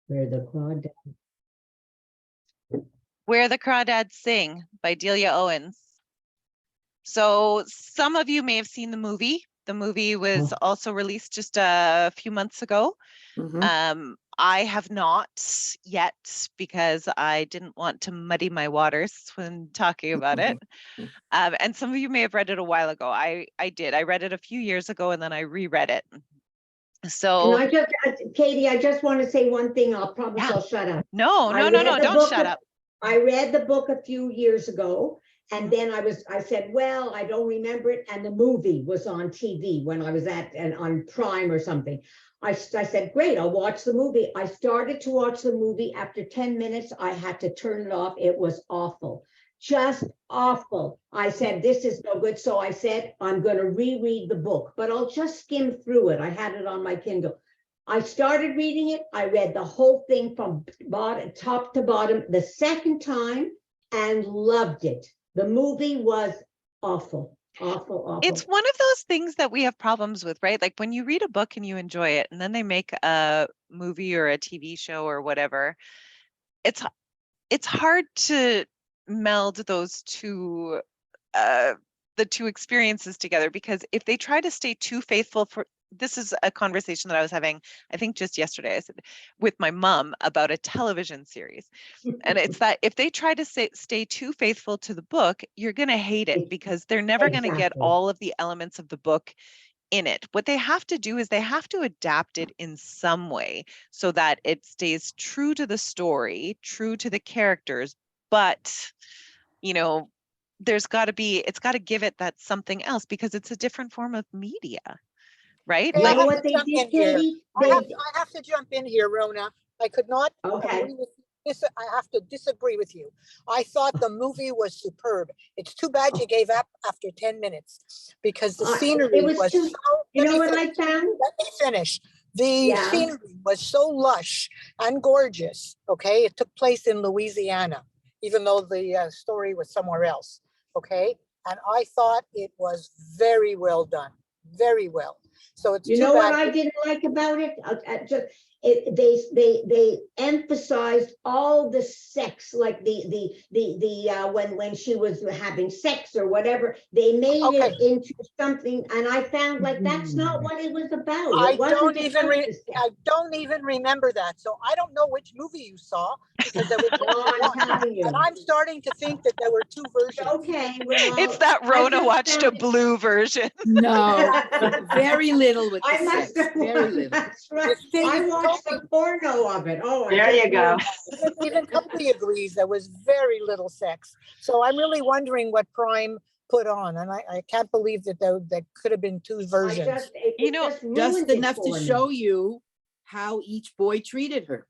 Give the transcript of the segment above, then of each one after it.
Where the Crawdads. Where the Crawdads Sing by Delia Owens. So some of you may have seen the movie. The movie was also released just a few months ago. I have not yet because I didn't want to muddy my waters when talking about it. And some of you may have read it a while ago. I did. I read it a few years ago and then I reread it. So And Katie, I just want to say one thing. I'll promise I'll shut up. No, don't shut up. I read the book a few years ago, and then I said, well, I don't remember it. And the movie was on TV when I was on Prime or something. I said, great, I'll watch the movie. I started to watch the movie. After 10 minutes, I had to turn it off. It was awful, just awful. I said, this is no good. So I said, I'm going to reread the book, but I'll just skim through it. I had it on my Kindle. I started reading it. I read the whole thing from top to bottom the second time and loved it. The movie was awful, awful, awful. It's one of those things that we have problems with, right? Like when you read a book and you enjoy it, and then they make a movie or a TV show or whatever, it's hard to meld those two, the two experiences together, because if they try to stay too faithful this is a conversation that I was having, I think just yesterday, I said with my mom about a television series. And it's that if they try to stay too faithful to the book, you're going to hate it because they're never going to get all of the elements of the book in it. What they have to do is they have to adapt it in some way so that it stays true to the story, true to the characters, but, you know, it's got to give it that something else because it's a different form of media. Right? Hey, like, I have to jump in here, Rona. I could not agree with this. I have to disagree with you. I thought the movie was superb. It's too bad you gave up after 10 minutes because the scenery was so, you know what I found? Let me finish. The scenery was so lush and gorgeous. Okay, it took place in Louisiana, even though the story was somewhere else. Okay, and I thought it was very well done, very well. So it's what I didn't like about it? They emphasized all the sex, like when she was having sex or whatever. They made it into something, and I found like that's not what it was about. I don't even remember that. So I don't know which movie you saw because there was and I'm starting to think that there were two versions. Okay, well, it's that Rona watched a blue version. No, very little with the sex. Very little. That's right. I watched the porno of it. Oh, there you go. Even Tony agrees there was very little sex. So I'm really wondering what Prime put on, and I can't believe that there could have been two versions. Just enough to show you how each boy treated her.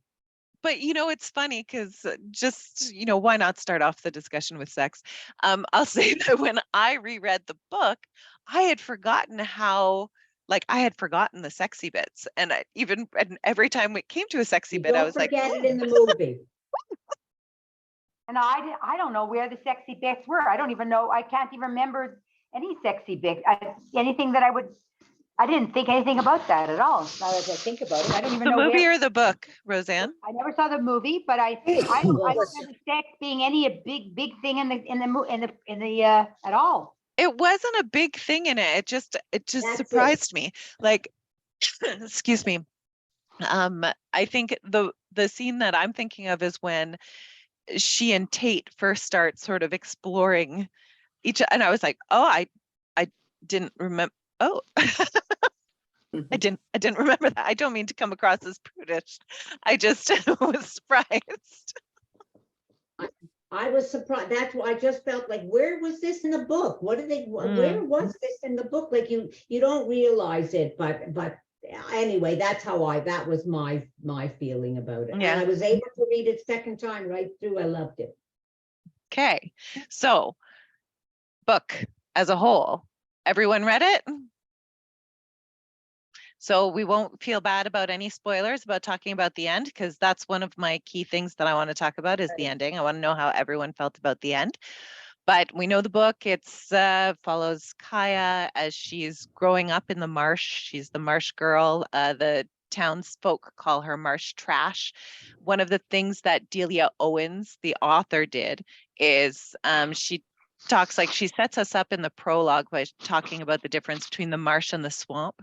But it's funny because just why not start off the discussion with sex? I'll say that when I reread the book, I had forgotten how. Like I had forgotten the sexy bits, and every time it came to a sexy bit, I was like, "Forget it in the movie." And I don't know where the sexy bits were. I don't even know. I can't even remember any sexy bits. Anything that I didn't think anything about that at all. Now as I think about it, I don't even know. The movie or the book, Roseanne? I never saw the movie, but I don't remember sex being a big thing in the at all. It wasn't a big thing in it. It just surprised me. Like, excuse me. I think the scene that I'm thinking of is when she and Tate first start sort of exploring and I was like, oh, I didn't remember. Oh, I didn't remember that. I don't mean to come across as prudish. I just was surprised. I was surprised. That's why I just felt like, where was this in the book? Where was this in the book? Like you don't realize it, but anyway, that was my feeling about it. Yeah. And I was able to read it second time right through. I loved it. Okay. So book as a whole, everyone read it? So we won't feel bad about any spoilers about talking about the end, because that's one of my key things that I want to talk about is the ending. I want to know how everyone felt about the end. But we know the book, it's follows Kaya as she's growing up in the marsh. She's the marsh girl. The townsfolk call her marsh trash. One of the things that Delia Owens, the author, did is she talks, like, she sets us up in the prologue by talking about the difference between the marsh and the swamp.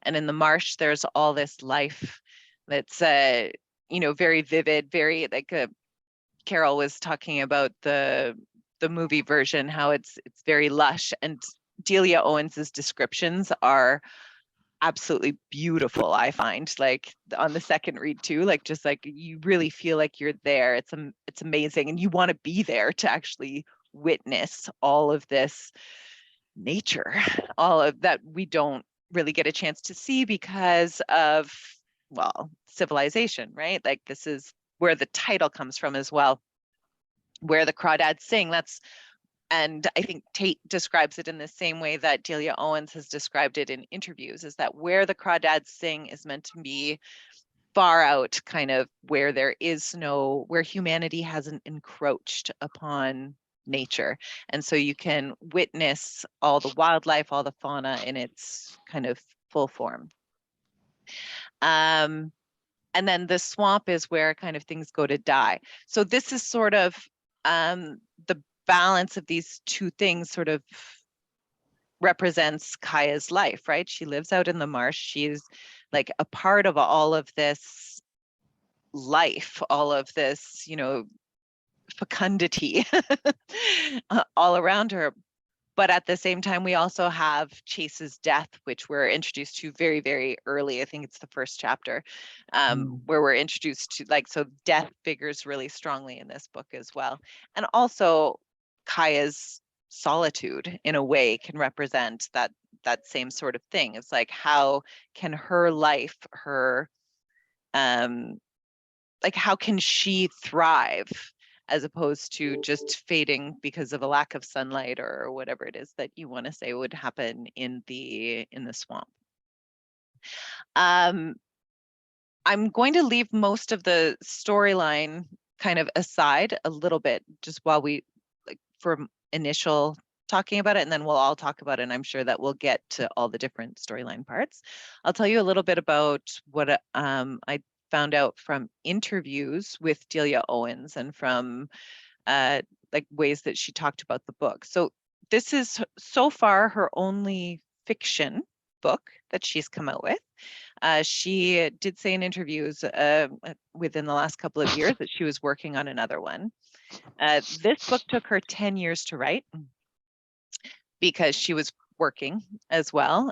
And in the marsh, there's all this life that's, very vivid, very like Carol was talking about the movie version, how it's very lush, and Delia Owens's descriptions are absolutely beautiful. I find, like, on the second read too, like, just like you really feel like you're there. It's amazing, and you want to be there to actually witness all of this nature, all of that we don't really get a chance to see because of, well, civilization, right? Like, this is where the title comes from as well. Where the Crawdads Sing. And I think Tate describes it in the same way that Delia Owens has described it in interviews, is that Where the Crawdads Sing is meant to be far out, kind of where where humanity hasn't encroached upon nature. And so you can witness all the wildlife, all the fauna in its kind of full form. And then the swamp is where kind of things go to die. So this is sort of the balance of these two things sort of represents Kaya's life, right? She lives out in the marsh. She's like a part of all of this life, all of this, fecundity all around her. But at the same time, we also have Chase's death, which we're introduced to very, very early. I think it's the first chapter, where we're introduced to, like, so death figures really strongly in this book as well. And also Kaya's solitude, in a way, can represent that same sort of thing. It's like, how can her life, like, how can she thrive as opposed to just fading because of a lack of sunlight or whatever it is that you want to say would happen in the swamp. I'm going to leave most of the storyline kind of aside a little bit, just while we, like, for initial talking about it, and then we'll all talk about it, and I'm sure that we'll get to all the different storyline parts. I'll tell you a little bit about what I found out from interviews with Delia Owens and from like ways that she talked about the book. So this is so far her only fiction book that she's come out with. She did say in interviews within the last couple of years that she was working on another one. This book took her 10 years to write because she was working as well.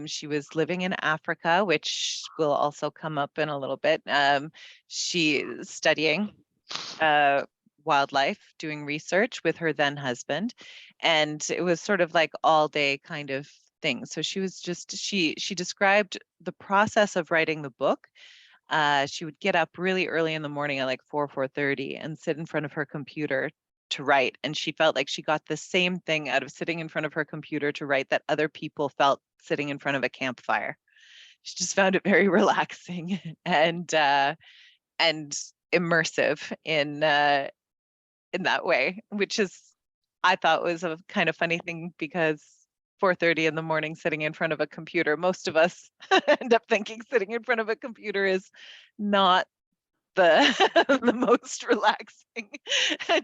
She was living in Africa, which will also come up in a little bit. She is studying wildlife, doing research with her then husband, and it was sort of like all day kind of thing. So she was just, she described the process of writing the book. She would get up really early in the morning at like 4:30 and sit in front of her computer to write. And she felt like she got the same thing out of sitting in front of her computer to write that other people felt sitting in front of a campfire. She just found it very relaxing and immersive in that way, which is, I thought, was a kind of funny thing, because 4:30 in the morning sitting in front of a computer, most of us end up thinking sitting in front of a computer is not the most relaxing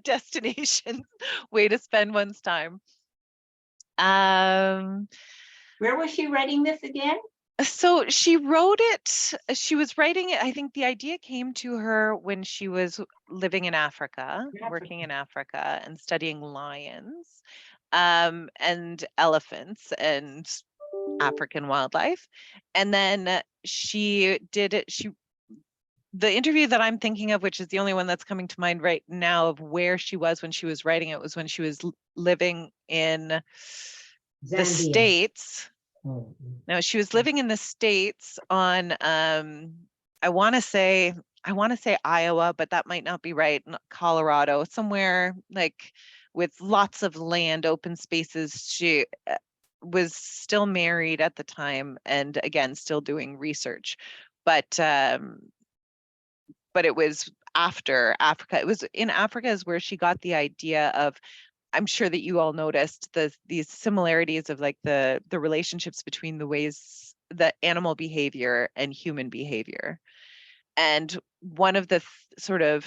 destination way to spend one's time. Where was she writing this again? So she wrote it, she was writing it, I think the idea came to her when she was living in Africa, working in Africa and studying lions and elephants and African wildlife. And then she did it, the interview that I'm thinking of, which is the only one that's coming to mind right now of where she was when she was writing it, was when she was living in the States. Oh. No, she was living in the States on, I want to say Iowa, but that might not be right. Colorado, somewhere like with lots of land, open spaces. She was still married at the time, and again, still doing research. But it was after Africa. It was in Africa is where she got the idea of, I'm sure that you all noticed these similarities of like the relationships between the ways the animal behavior and human behavior. And one of the sort of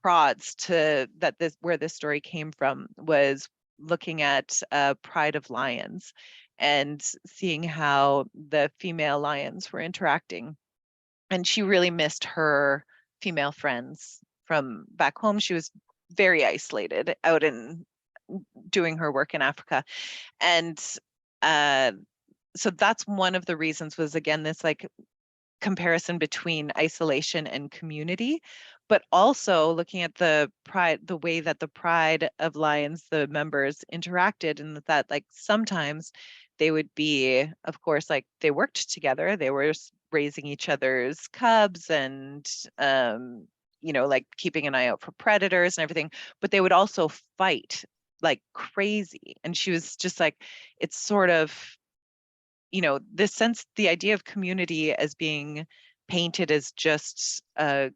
prods to that this where this story came from was looking at Pride of Lions and seeing how the female lions were interacting. And she really missed her female friends from back home. She was very isolated out in doing her work in Africa. And so that's one of the reasons, was again this like comparison between isolation and community, but also looking at the way that the Pride of Lions, the members interacted, and that like sometimes they would be, of course, like they worked together, they were raising each other's cubs and like keeping an eye out for predators and everything, but they would also fight like crazy. And she was just like, it's sort of, this sense, the idea of community as being painted as just a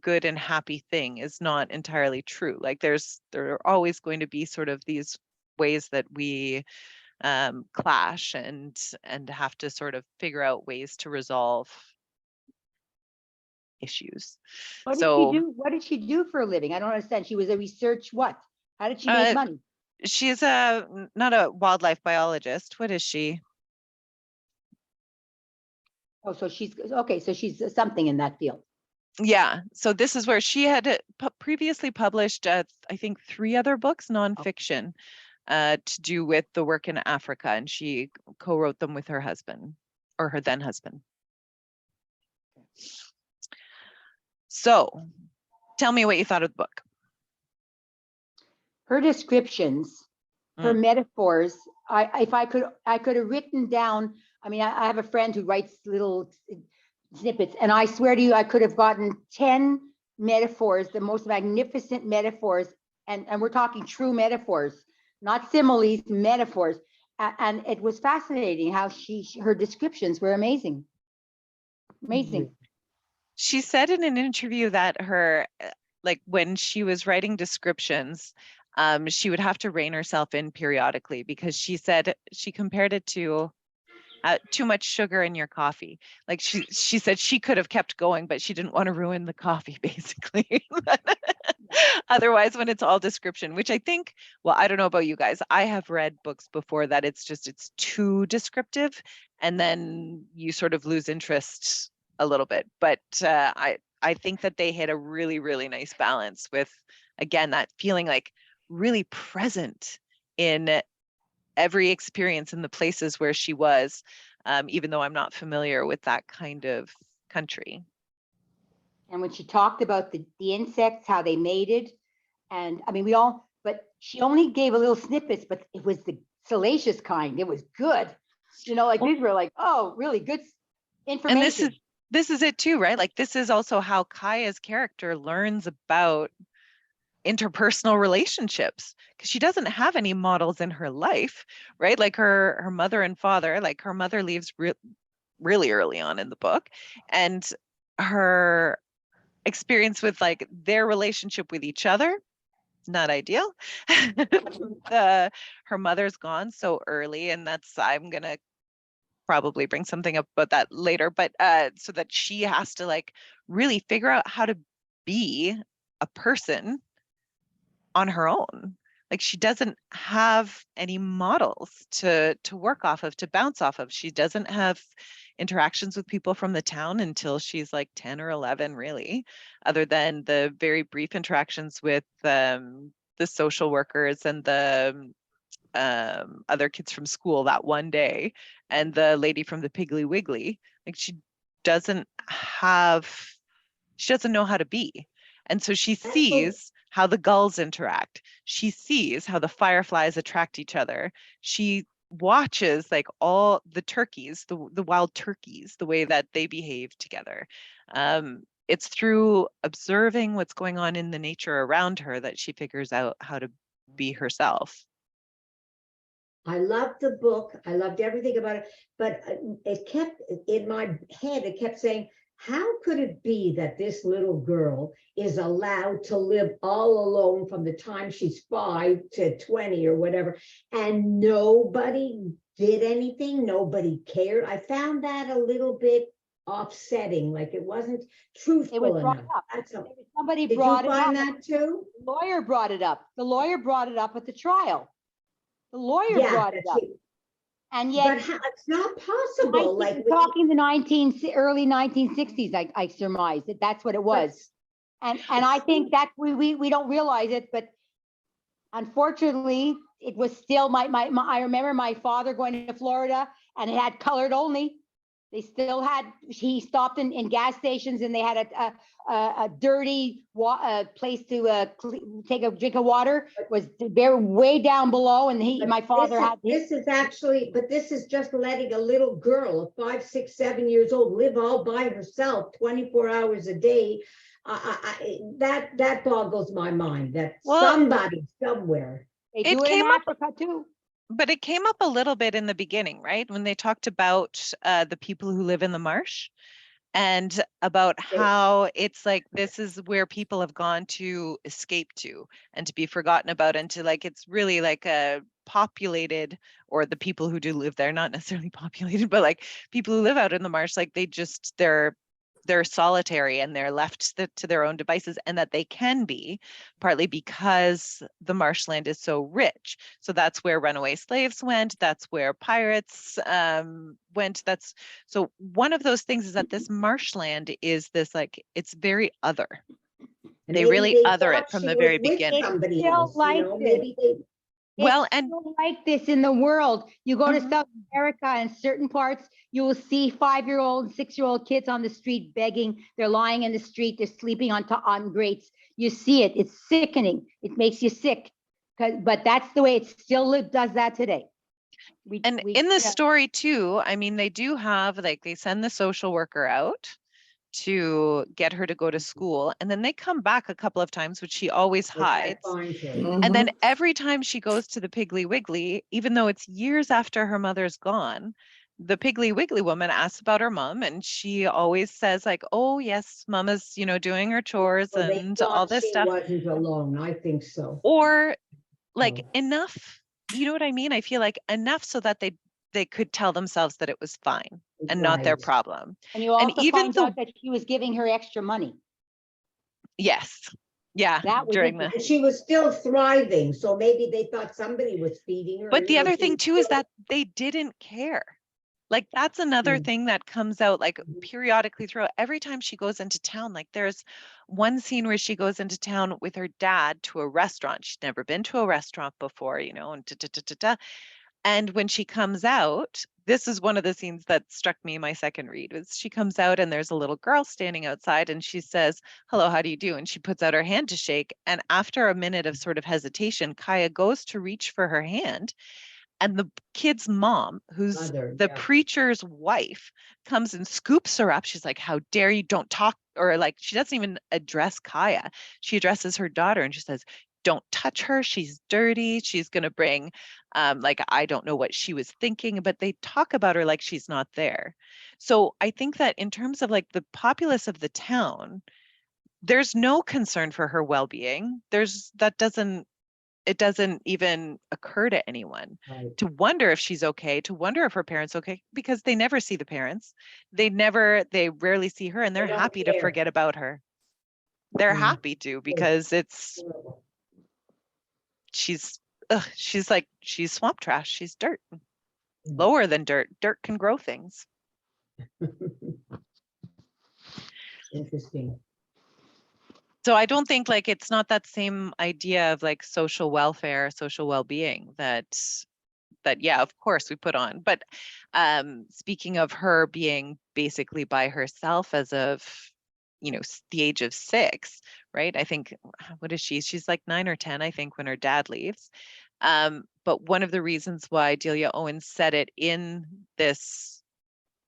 good and happy thing is not entirely true. Like there are always going to be sort of these ways that we clash and have to sort of figure out ways to resolve issues. What did she do? What did she do for a living? I don't understand. She was a research what? How did she make money? She's not a wildlife biologist. What is she? Oh, so she's okay. So she's something in that field. Yeah. So this is where she had previously published, I think, 3 other books, nonfiction, to do with the work in Africa, and she co-wrote them with her husband, or her then husband. So, tell me what you thought of the book. Her descriptions, her metaphors. I could have written down. I mean, I have a friend who writes little snippets, and I swear to you, I could have gotten 10 metaphors, the most magnificent metaphors, and we're talking true metaphors, not similes, metaphors. And it was fascinating how her descriptions were amazing. Amazing. She said in an interview that her, like when she was writing descriptions, she would have to rein herself in periodically, because she said she compared it to too much sugar in your coffee. Like she said she could have kept going, but she didn't want to ruin the coffee, basically. Otherwise, when it's all description, which I think, well, I don't know about you guys, I have read books before that it's too descriptive, and then you sort of lose interest a little bit. But I think that they hit a really, really nice balance with, again, that feeling like really present in every experience in the places where she was, even though I'm not familiar with that kind of country. And when she talked about the insects, how they mated, and I mean, but she only gave a little snippets, but it was the salacious kind. It was good. Like these were like, oh, really good information. And this is it too, right? Like this is also how Kaya's character learns about interpersonal relationships, because she doesn't have any models in her life, right? Like her mother and father, like her mother leaves really early on in the book, and her experience with like their relationship with each other, not ideal. Her mother's gone so early, and I'm gonna probably bring something up about that later, but so that she has to like really figure out how to be a person on her own. Like she doesn't have any models to work off of, to bounce off of. She doesn't have interactions with people from the town until she's like 10 or 11, really, other than the very brief interactions with the social workers and the other kids from school that one day, and the lady from the Piggly Wiggly. Like she doesn't know how to be. And so she sees how the gulls interact. She sees how the fireflies attract each other. She watches like all the turkeys, the wild turkeys, the way that they behave together. It's through observing what's going on in the nature around her that she figures out how to be herself. I loved the book. I loved everything about it, but it kept in my head, it kept saying, how could it be that this little girl is allowed to live all alone from the time she's 5 to 20 or whatever, and nobody did anything. Nobody cared. I found that a little bit offsetting, like it wasn't It was truthful brought enough. up. That's a, Somebody did you brought it up. find that too? The lawyer brought it up. The lawyer brought it up at the trial. The lawyer Yeah, brought it up. And yet, but it's not possible. Like we're talking the early 1960s, I surmise that that's what it was. And I think that we don't realize it, but unfortunately, it was still I remember my father going to Florida and it had colored only. They still had, he stopped in gas stations and they had a dirty place to take a drink of water. It was way down below, and my father had. This is actually, but this is just letting a little girl of 5, 6, 7 years old live all by herself 24 hours a day. That boggles my mind that somebody somewhere. They do it in Africa too. But it came up a little bit in the beginning, right? When they talked about the people who live in the marsh and about how it's like, this is where people have gone to escape to and to be forgotten about, and to like, it's really like a populated, or the people who do live there, not necessarily populated, but like people who live out in the marsh, like they're solitary and they're left to their own devices, and that they can be partly because the marshland is so rich. So that's where runaway slaves went. That's where pirates went. So one of those things is that this marshland is this, like, it's very other. They really other it from the very beginning. Well, and like this in the world, you go to South America and certain parts, you will see 5-year-old, 6-year-old kids on the street begging. They're lying in the street. They're sleeping on grates. You see it. It's sickening. It makes you sick. But that's the way it still does that today. In the story too, I mean, they do have, like, they send the social worker out to get her to go to school, and then they come back a couple of times, which she always hides. And then every time she goes to the Piggly Wiggly, even though it's years after her mother's gone, the Piggly Wiggly woman asks about her mom, and she always says like, oh yes, mama's, doing her chores and all this stuff. She wasn't alone, I think so. Or like enough, you know what I mean? I feel like enough so that they could tell themselves that it was fine and not their problem. And you also find out that she was giving her extra money. Yes. Yeah. And she was still thriving. So maybe they thought somebody was feeding her. But the other thing too is that they didn't care. Like, that's another thing that comes out like periodically throughout. Every time she goes into town, like there's one scene where she goes into town with her dad to a restaurant. She'd never been to a restaurant before, and And when she comes out, this is one of the scenes that struck me in my second read, was she comes out and there's a little girl standing outside and she says, hello, how do you do? And she puts out her hand to shake. And after a minute of sort of hesitation, Kaya goes to reach for her hand. And the kid's mom, who's the preacher's wife, comes and scoops her up. She's like, how dare you, don't talk. Or like, she doesn't even address Kaya. She addresses her daughter and she says, don't touch her. She's dirty. She's going to bring, I don't know what she was thinking, but they talk about her like she's not there. So I think that in terms of like the populace of the town, there's no concern for her well-being. It doesn't even occur to anyone to wonder if she's okay, to wonder if her parents okay, because they never see the parents. They rarely see her, and they're happy to forget about her. They're happy to, because she's swamp trash. She's dirt. Lower than dirt. Dirt can grow things. Interesting. So I don't think like it's not that same idea of like social welfare, social well-being that yeah, of course we put on. But speaking of her being basically by herself as of, the age of 6, right? I think, what is she? She's like 9 or 10, I think, when her dad leaves. But one of the reasons why Delia Owens said it in this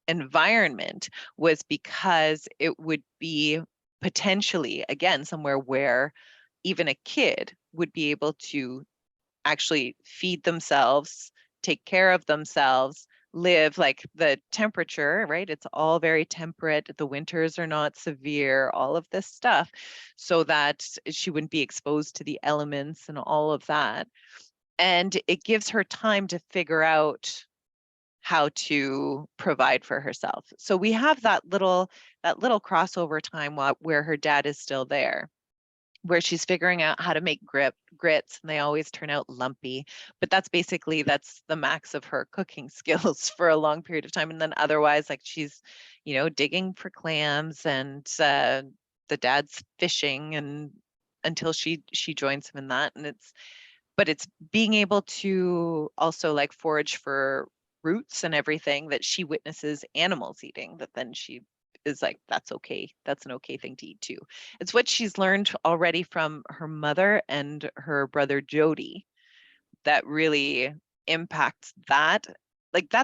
environment was because it would be potentially, again, somewhere where even a kid would be able to actually feed themselves, take care of themselves, live, like the temperature, right? It's all very temperate. The winters are not severe, all of this stuff, so that she wouldn't be exposed to the elements and all of that. And it gives her time to figure out how to provide for herself. So we have that little crossover time where her dad is still there, where she's figuring out how to make grits, and they always turn out lumpy, but that's the max of her cooking skills for a long period of time. And then otherwise, like, she's, digging for clams, and the dad's fishing, and until she joins him in that. And it's being able to also like forage for roots and everything that she witnesses animals eating, that then she is like, that's okay. That's an okay thing to eat too. It's what she's learned already from her mother and her brother Jody that really impacts that. Like, I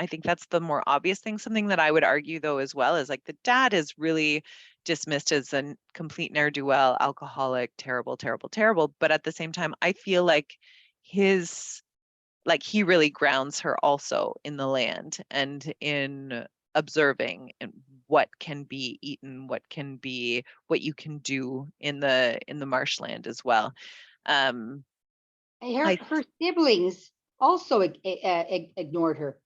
think that's the more obvious thing. Something that I would argue though as well is like the dad is really dismissed as a complete ne'er-do-well, alcoholic, terrible, terrible, terrible. But at the same time, I feel like he really grounds her also in the land and in observing and what can be eaten, what you can do in the marshland as well. Her siblings also ignored her.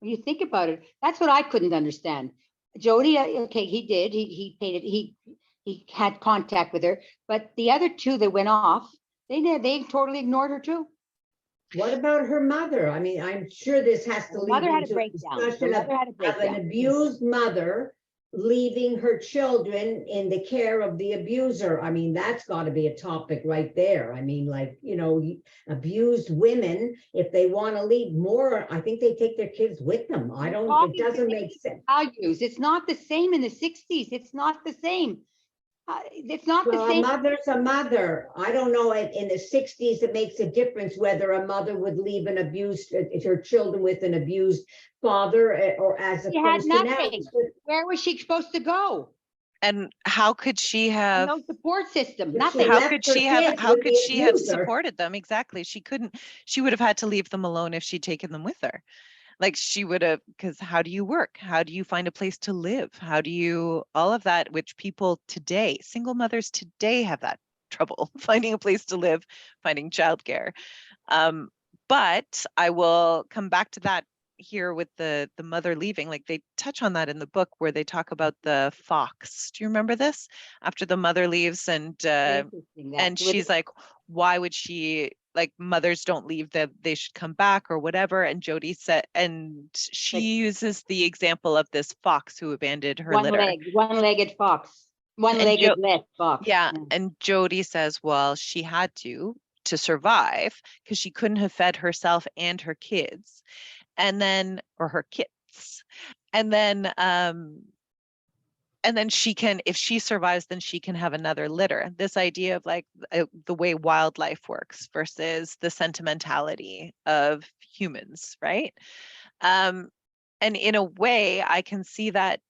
When you think about it, that's what I couldn't understand. Jody, okay, he did. He painted. He had contact with her, but the other two that went off, they totally ignored her too. What about her mother? I mean, I'm sure this has to lead into a discussion of an abused mother leaving her children in the care of the abuser. I mean, that's got to be a topic right there. I mean, like, abused women, if they want to leave more, I think they take their kids with them. It doesn't make sense. Values. It's not the same in the 60s. It's not the same. It's not the same. A mother's a mother. I don't know. In the 60s, it makes a difference whether a mother would leave her children with an abused father, or as opposed to now. Where was she supposed to go? And how could she have no support system? Nothing. How could she have supported them? Exactly. She couldn't. She would have had to leave them alone if she'd taken them with her. Like, she would have, because how do you work? How do you find a place to live? How do you, all of that, which people today, single mothers today, have that trouble finding a place to live, finding childcare. But I will come back to that here with the mother leaving. Like, they touch on that in the book where they talk about the fox. Do you remember this? After the mother leaves, and she's like, why would she, like, mothers don't leave, that they should come back or whatever. And Jody said, and she uses the example of this fox who abandoned her litter. One-legged fox. One-legged fox. Yeah. And Jody says, well, she had to survive, because she couldn't have fed herself and her kids. And then, or her kits. And then she can, if she survives, then she can have another litter. This idea of like the way wildlife works versus the sentimentality of humans, right? And in a way, I can see that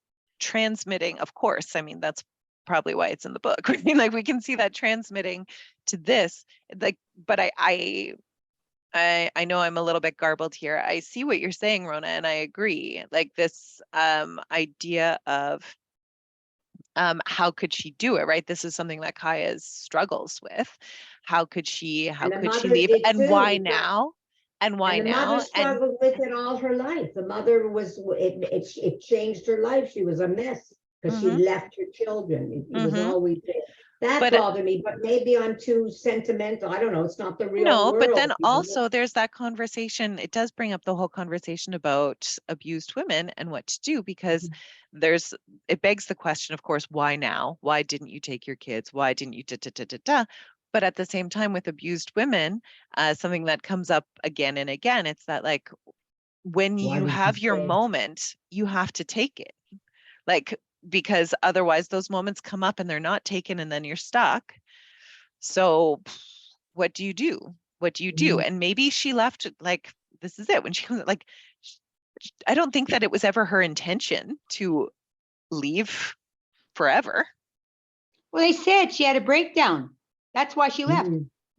transmitting, of course, I mean, that's probably why it's in the book. I mean, like, we can see that transmitting to this, like, but I know I'm a little bit garbled here. I see what you're saying, Rona, and I agree. Like, this idea of how could she do it, right? This is something that Kaya struggles with. How could she leave? And why now? And why now? The mother struggled with it all her life. The mother it changed her life. She was a mess because she left her children. It was always there. That bothered me, but maybe I'm too sentimental. I don't know. It's not the real world. No, but then also there's that conversation. It does bring up the whole conversation about abused women and what to do, because it begs the question, of course, why now? Why didn't you take your kids? Why didn't you But at the same time, with abused women, something that comes up again and again, it's that, like, when you have your moment, you have to take it. Like, because otherwise those moments come up and they're not taken, and then you're stuck. So what do you do? And maybe she left, like, this is it. When she comes, like, I don't think that it was ever her intention to leave forever. Well, they said she had a breakdown. That's why she left.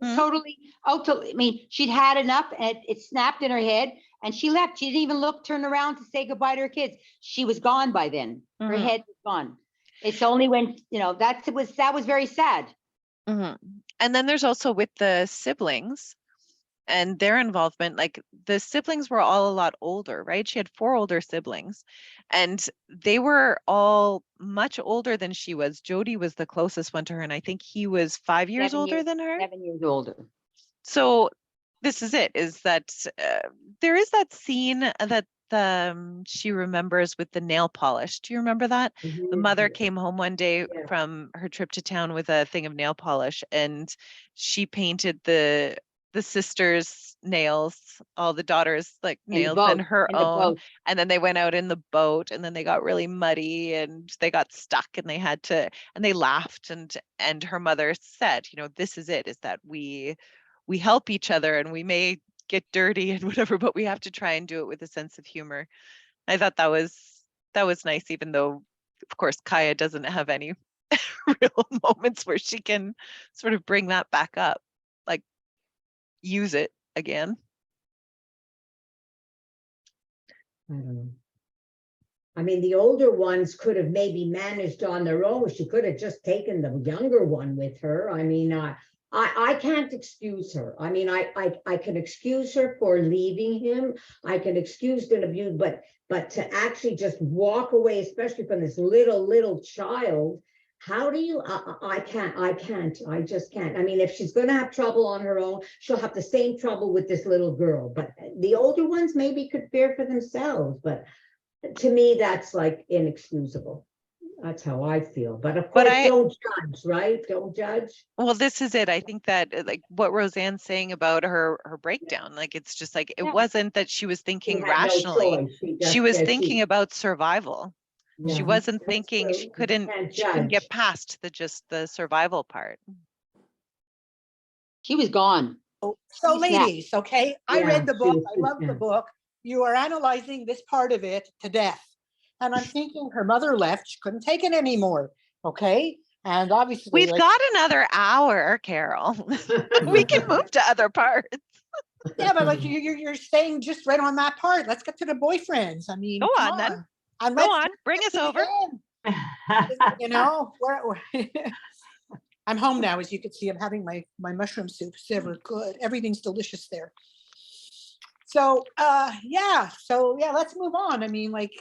Totally. I mean, she'd had enough, and it snapped in her head, and she left. She didn't even turn around to say goodbye to her kids. She was gone by then. Her head was gone. It's only when, that was very sad. And then there's also with the siblings, and their involvement. Like the siblings were all a lot older, right? She had 4 older siblings, and they were all much older than she was. Jody was the closest one to her, and I think he was 5 years older than her. 7 years older. So this is it, is that there is that scene that she remembers with the nail polish. Do you remember that? The mother came home one day from her trip to town with a thing of nail polish, and she painted the sisters' nails, all the daughters' like nails, and her own. And then they went out in the boat, and then they got really muddy and they got stuck, and they had to, and they laughed, and her mother said, you know, this is it, is that we help each other, and we may get dirty and whatever, but we have to try and do it with a sense of humor. I thought that was nice, even though of course Kaya doesn't have any real moments where she can sort of bring that back up, like use it again. I don't know. I mean, the older ones could have maybe managed on their own. She could have just taken the younger one with her. I mean, I can't excuse her. I mean, I can excuse her for leaving him. I can excuse the abuse, but to actually just walk away, especially from this little child, how do you, I just can't. I mean, if she's going to have trouble on her own, she'll have the same trouble with this little girl, but the older ones maybe could fear for themselves. But to me, that's like inexcusable. That's how I feel. But of course, don't judge, right? Don't judge. Well, this is it. I think that like what Roseanne's saying about her breakdown, like it's just like, it wasn't that she was thinking rationally. She was thinking about survival. She wasn't thinking, she couldn't get past the survival part. She was gone. So ladies, okay, I read the book. I love the book. You are analyzing this part of it to death. And I'm thinking her mother left. She couldn't take it anymore. Okay. And obviously we've got another hour, Carol. We can move to other parts. Yeah, but like you're staying just right on that part. Let's get to the boyfriends. I mean, go on then. And go on, bring us over. You know, I'm home now, as you can see. I'm having my mushroom soup. It's ever good. Everything's delicious there. So let's move on. I mean, like,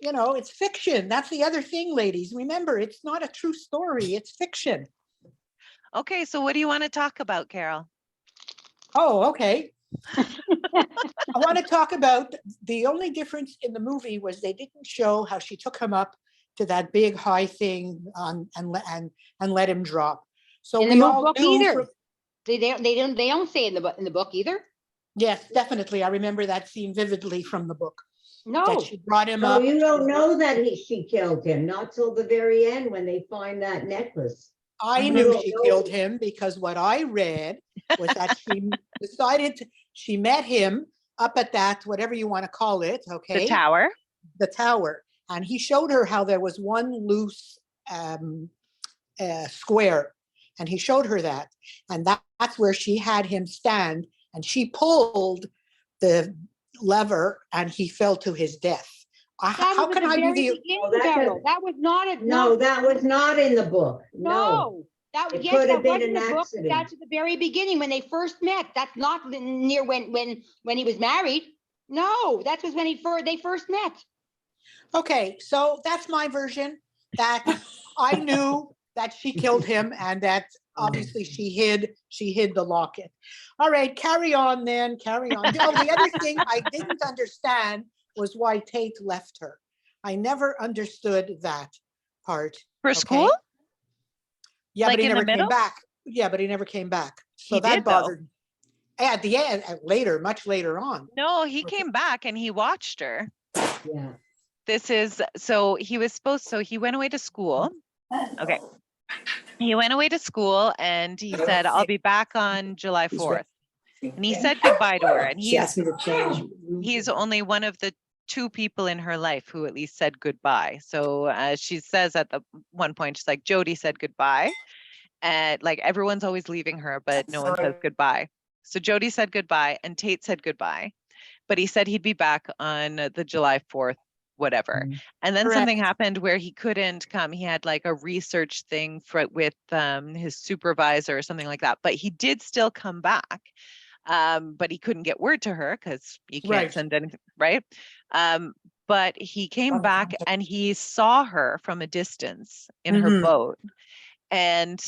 you know, it's fiction. That's the other thing, ladies. Remember, it's not a true story. It's fiction. Okay, so what do you want to talk about, Carol? Oh, okay. I want to talk about the only difference in the movie was they didn't show how she took him up to that big high thing and let him drop. So in the book either. They don't say in the book either. Yes, definitely. I remember that scene vividly from the book. No, that she brought him up. You don't know that she killed him, not till the very end when they find that necklace. I knew she killed him because what I read was that she decided she met him up at that, whatever you want to call it, okay? The tower. And he showed her how there was one loose square. And he showed her that. And that's where she had him stand. And she pulled the lever and he fell to his death. How can I be the that was not that was not in the book. No. That was could have been in the book. That's at the very beginning when they first met. That's not near when he was married. No, that was when they first met. Okay, so that's my version, that I knew that she killed him and that obviously she hid the locket. All right, carry on then, carry on. Oh, the other thing I didn't understand was why Tate left her. I never understood that part. For school? Yeah, like but he never came back. Yeah, but he never came back. So that bothered me. At the end, much later on. No, he came back and he watched her. Yeah. He went away to school. Okay. He went away to school and he said, I'll be back on July 4th. And he said goodbye to her. And she asked me to change. He's only one of the 2 people in her life who at least said goodbye. So she says at the one point, she's like, Jody said goodbye. And like everyone's always leaving her, but no one says goodbye. So Jody said goodbye and Tate said goodbye. But he said he'd be back on the July 4th, whatever. And then something happened where he couldn't come. He had like a research thing with his supervisor or something like that. But he did still come back. But he couldn't get word to her because you can't Right. send anything, right? But he came back and he saw her from a distance in her Mhm. boat, and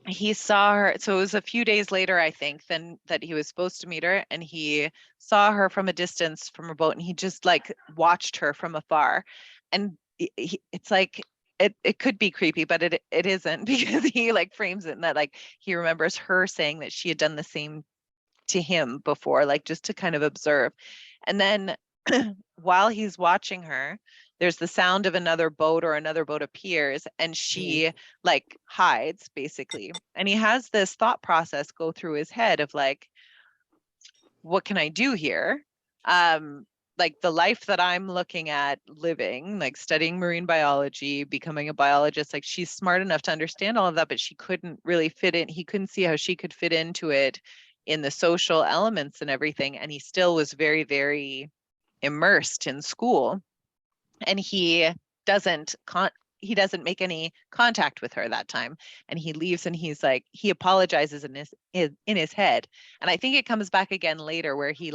he saw her. So it was a few days later, I think, than that he was supposed to meet her, and he saw her from a distance from her boat, and he just like watched her from afar. And it's like it could be creepy, but it isn't, because he like frames it in that like he remembers her saying that she had done the same to him before, like just to kind of observe. And then while he's watching her, there's the sound of another boat, or another boat appears, and she like hides basically. And he has this thought process go through his head of like, what can I do here? Like the life that I'm looking at living, like studying marine biology, becoming a biologist, like she's smart enough to understand all of that, but she couldn't really fit in. He couldn't see how she could fit into it in the social elements and everything. And he still was very, very immersed in school. And he doesn't make any contact with her that time, and he leaves, and he's like, he apologizes in his head. And I think it comes back again later where he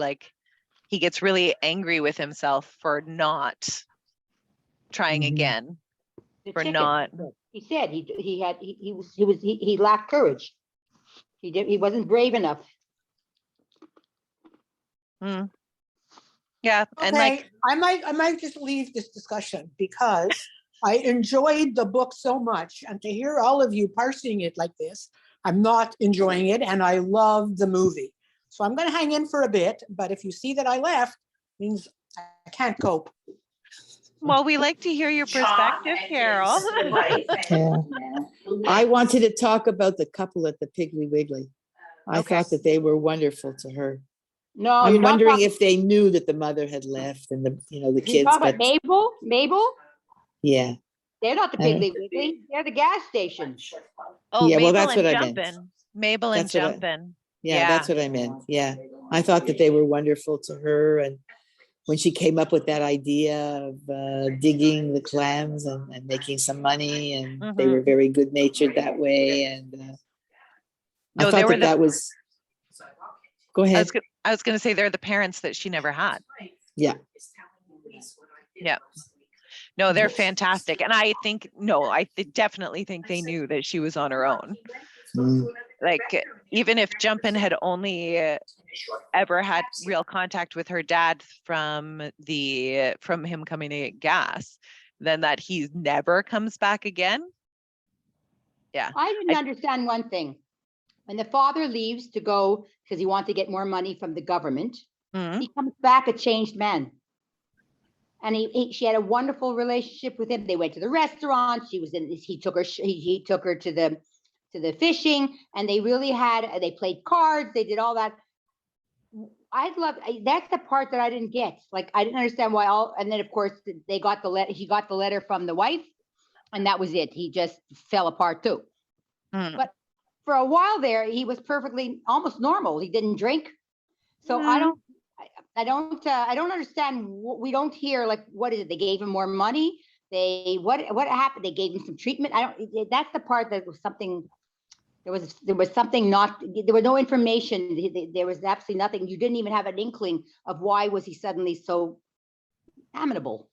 gets really angry with himself for not trying again, The for chicken. not. He said he lacked courage. He wasn't brave enough. Yeah. And Okay, like, I might just leave this discussion because I enjoyed the book so much, and to hear all of you parsing it like this, I'm not enjoying it, and I love the movie. So I'm going to hang in for a bit, but if you see that I left, means I can't cope. well, we like to hear your perspective, Carol. Yeah. I wanted to talk about the couple at the Piggly Wiggly. I Okay. thought that they were wonderful to her. No, I'm you're not wondering talking. if they knew that the mother had left, and the You kids. talking about But Mabel? Mabel? yeah, They're not the I don't- Piggly Wiggly. They're the gas station. Oh, Yeah, well, Mabel that's and what I meant. Jumpin'. Mabel and That's what I- Jumpin'. yeah, that's what I meant. Yeah, I thought that they were wonderful to her, and when she came up with that idea of digging the clams and making some money, and they were very good natured that way. And No, I they thought were that was. Go ahead. I was going to say they're the parents that she never had. Yeah. Yeah. No, they're fantastic. And I think, no, I definitely think they knew that she was on her own. Like, even if Jumpin' had only ever had real contact with her dad from him coming to get gas, then that he never comes back again. Yeah. I didn't understand one thing. When the father leaves to go because he wants to get more money from the government, he comes back a changed man. And she had a wonderful relationship with him. They went to the restaurant. He took her to the fishing, and they played cards. They did all that. That's the part that I didn't get. Like, I didn't understand why and then of course he got the letter from the wife, and that was it. He just fell apart too. But for a while there, he was perfectly almost normal. He didn't drink. So I don't understand. We don't hear, like, what is it? They gave him more money. What happened? They gave him some treatment. That's the part that was something. There was something there was no information. There was absolutely nothing. You didn't even have an inkling of why was he suddenly so amenable.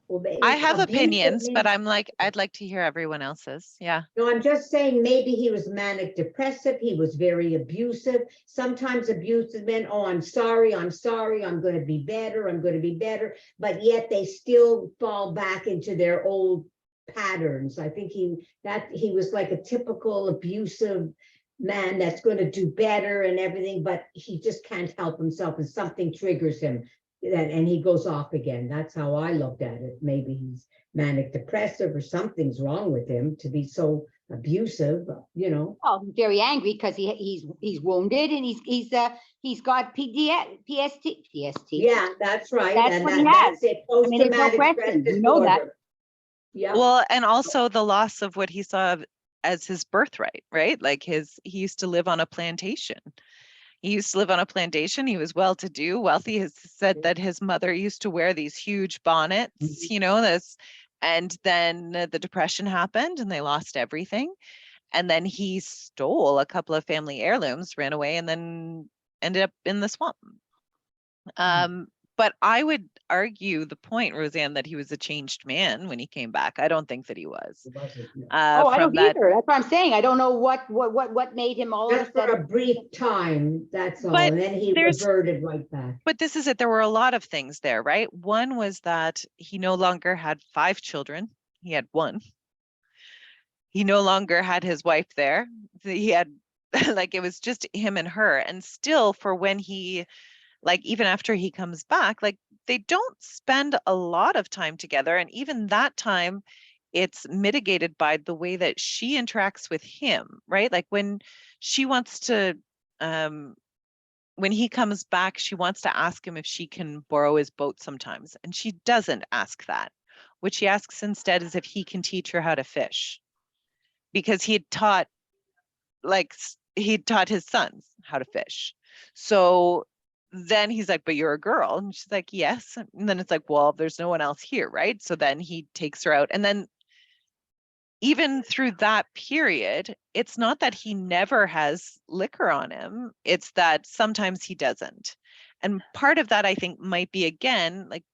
Well, I have abusive opinions, but means- I'd like to hear everyone else's. Yeah. No, I'm just saying maybe he was manic depressive. He was very abusive. Sometimes abusive meant, oh, I'm sorry, I'm going to be better. But yet they still fall back into their old patterns. I think he was like a typical abusive man that's going to do better and everything, but he just can't help himself, and something triggers him. And he goes off again. That's how I looked at it. Maybe he's manic depressive or something's wrong with him to be so abusive, Well, he's very angry because he's wounded, and he's got PST. Yeah, that's right. That's and what he has. That's it. I mean, there's no Post-traumatic question. stress You know that. disorder. Yeah. Well, and also the loss of what he saw as his birthright, right? Like he used to live on a plantation. He was well-to-do, wealthy. He said that his mother used to wear these huge bonnets, and then the Depression happened and they lost everything. And then he stole a couple of family heirlooms, ran away, and then ended up in the swamp. But I would argue the point, Roseanne, that he was a changed man when he came back. I don't think that he was. Oh, I from don't that, either. That's what I'm saying. I don't know what made him all of Just a for a sudden. brief time, that's all, But and then he there's- reverted right back. But this is it. There were a lot of things there, right? One was that he no longer had 5 children. He had 1. He no longer had his wife there. He had like, it was just him and her. And still, for when he, like, even after he comes back, like, they don't spend a lot of time together. And even that time, it's mitigated by the way that she interacts with him, right? Like, when she wants to, when he comes back, she wants to ask him if she can borrow his boat sometimes. And she doesn't ask that. What she asks instead is if he can teach her how to fish. Because he had taught, like, he'd taught his sons how to fish. So then he's like, but you're a girl. And she's like, yes. And then it's like, well, there's no one else here, right? So then he takes her out. And then even through that period, it's not that he never has liquor on him. It's that sometimes he doesn't. And part of that, I think, might be, again, like,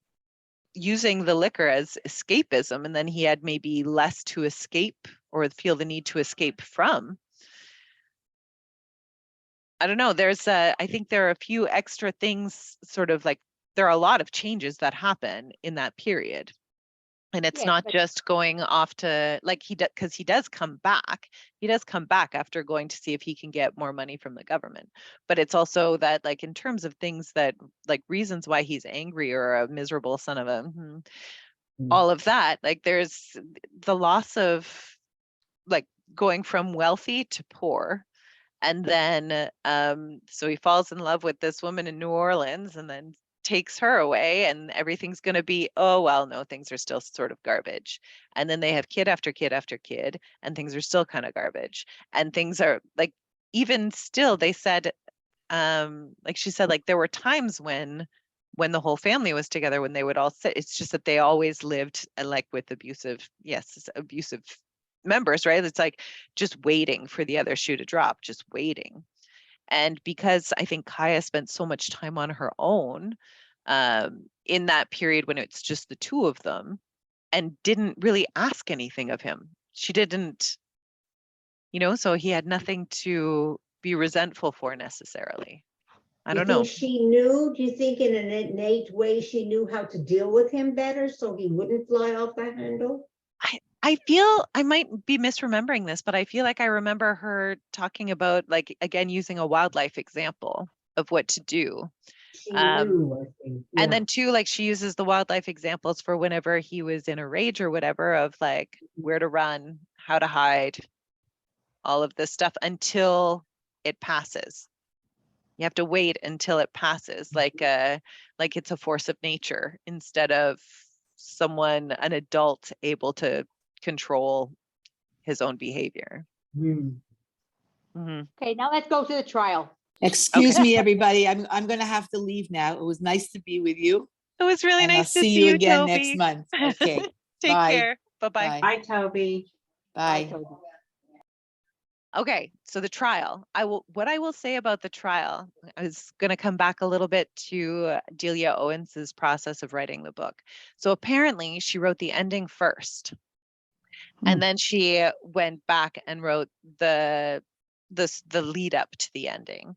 using the liquor as escapism. And then he had maybe less to escape or feel the need to escape from. I don't know. I think there are a few extra things, sort of like, there are a lot of changes that happen in that period. And it's Yes, not but- just going off to, like, because he does come back. He does come back after going to see if he can get more money from the government. But it's also that, like, in terms of things that, like, reasons why he's angry or a miserable son of a, all of that, like, there's the loss of, like, going from wealthy to poor. And then, so he falls in love with this woman in New Orleans and then takes her away, and everything's going to be, oh, well, no, things are still sort of garbage. And then they have kid after kid after kid, and things are still kind of garbage. And things are, like, even still, they said, like she said, like, there were times when the whole family was together, when they would all sit, it's just that they always lived, like, with abusive members, right? It's like just waiting for the other shoe to drop, just waiting. And because I think Kaya spent so much time on her own in that period when it's just the two of them, and didn't really ask anything of him. She didn't, so he had nothing to be resentful for necessarily. I don't know. She knew, do you think in an innate way she knew how to deal with him better so he wouldn't fly off the handle? I feel, I might be misremembering this, but I feel like I remember her talking about, like, again, using a wildlife example of what to do. She knew, I think. And then too, like, she uses the wildlife examples for whenever he was in a rage or whatever, of like where to run, how to hide, all of this stuff until it passes. You have to wait until it passes, like it's a force of nature instead of an adult able to control his own behavior. Okay, now let's go to the trial. Excuse me, everybody. I'm going to have to leave now. It was nice to be with you. It was really And I'll nice to see you again Toby. next month. Okay. Take Bye. care. Bye-bye. Bye. Bye, Toby. Bye. Toby. Okay, so the trial. What I will say about the trial, I was going to come back a little bit to Delia Owens's process of writing the book. So apparently she wrote the ending first. And then she went back and wrote the lead up to the ending.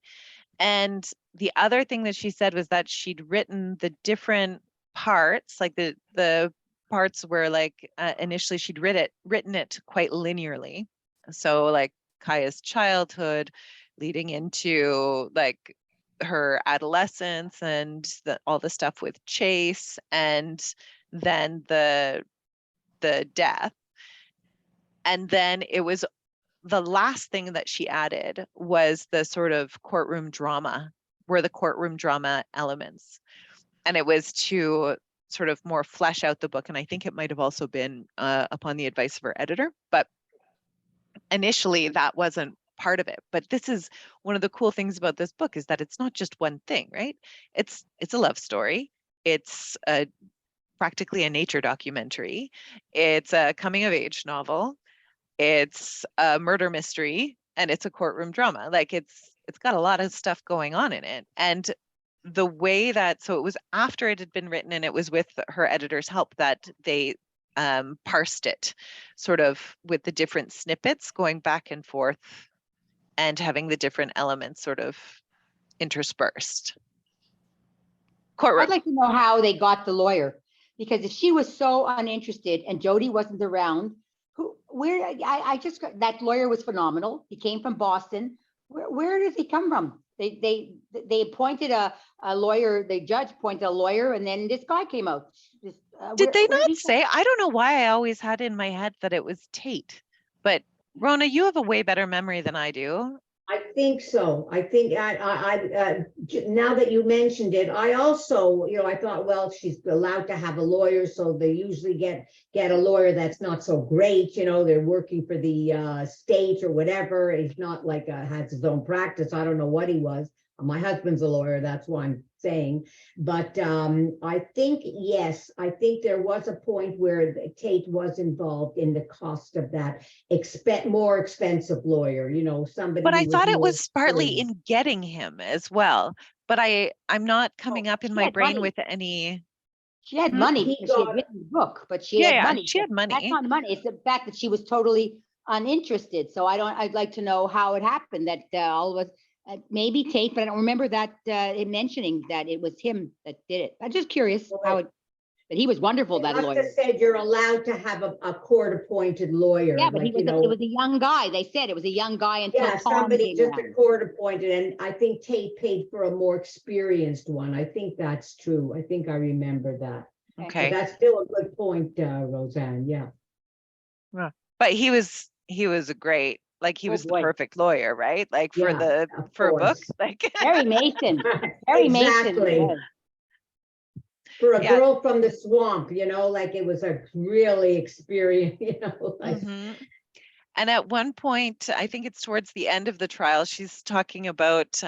And the other thing that she said was that she'd written the different parts, like the parts where, like, initially she'd written it quite linearly. So, like, Kaya's childhood leading into, like, her adolescence and all the stuff with Chase, and then the death. And then it was the last thing that she added was the sort of courtroom drama, the courtroom drama elements. And it was to sort of more flesh out the book. And I think it might have also been upon the advice of her editor, but initially that wasn't part of it. But this is one of the cool things about this book, is that it's not just one thing, right? It's a love story. It's practically a nature documentary. It's a coming of age novel. It's a murder mystery, and it's a courtroom drama. Like, it's it's got a lot of stuff going on in it. And the way that, so it was after it had been written and it was with her editor's help that they parsed it sort of with the different snippets going back and forth and having the different elements sort of interspersed. Courtroom. I'd like to know how they got the lawyer, because if she was so uninterested and Jody wasn't around, I just got, that lawyer was phenomenal. He came from Boston. Where does he come from? They appointed a lawyer, the judge appointed a lawyer, and then this guy came out. Did they not say? I don't know why I always had in my head that it was Tate, but Rona, you have a way better memory than I do. I think so. I think now that you mentioned it, I also, I thought, well, she's allowed to have a lawyer, so they usually get a lawyer that's not so great. They're working for the state or whatever. He's not like has his own practice. I don't know what he was. My husband's a lawyer, that's why I'm saying. But I think, yes, I think there was a point where Tate was involved in the cost of that more expensive lawyer, somebody. But I thought it was partly in getting him as well. But I'm not coming up in my brain with any. She had money. She had written the book, but she had money. She had money. That's not money. It's the fact that she was totally uninterested. So I'd like to know how it happened that all of us. Maybe Tate, but I don't remember that him mentioning that it was him that did it. I'm just curious how it, but he was wonderful, that lawyer. Said you're allowed to have a court-appointed lawyer. Yeah, but it was a young guy. They said it was a young guy until Tom somebody just around. a court-appointed, and I think Tate paid for a more experienced one. I think that's true. I think I remember that. Okay, but that's still a good point, Roseanne. Yeah. But he was a great. Like he was the perfect lawyer, right? Like for a book, like Harry Mason. Exactly. Mason. For a girl from the swamp, like it was a really experience, like. And at one point, I think it's towards the end of the trial, she's talking about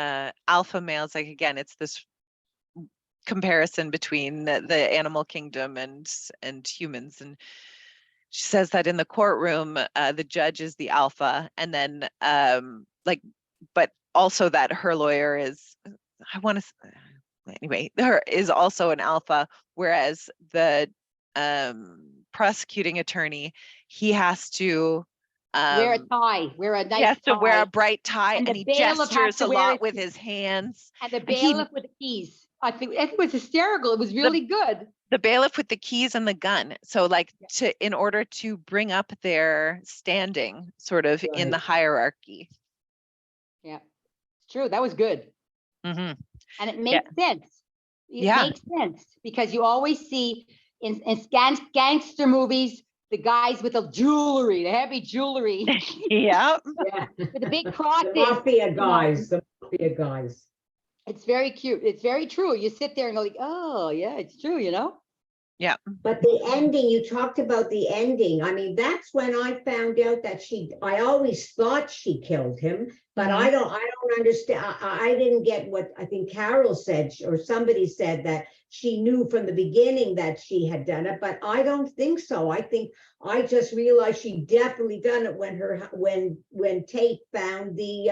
alpha males. Like again, it's this comparison between the animal kingdom and humans, and she says that in the courtroom, the judge is the alpha, and then but also that her lawyer is, is also an alpha, whereas the prosecuting attorney, he has to wear a tie, wear a nice tie. He has to wear a bright tie, and he bailiff gestures a lot with his hands. And the bailiff with the keys. I think it was hysterical. It was really good. The bailiff with the keys and the gun. So in order to bring up their standing sort of in the hierarchy. Yeah, it's true. That was good. And it makes sense. It makes sense because you always see in gangster movies, the guys with the jewelry, the heavy jewelry. Yeah. With the big crosses. The mafia guys. It's very cute. It's very true. You sit there and go like, oh yeah, it's true, Yeah. But the ending, you talked about the ending. I mean, that's when I found out that I always thought she killed him, but I don't understand. I didn't get what I think Carol said, or somebody said that she knew from the beginning that she had done it, but I don't think so. I think I just realized she definitely done it when Tate found the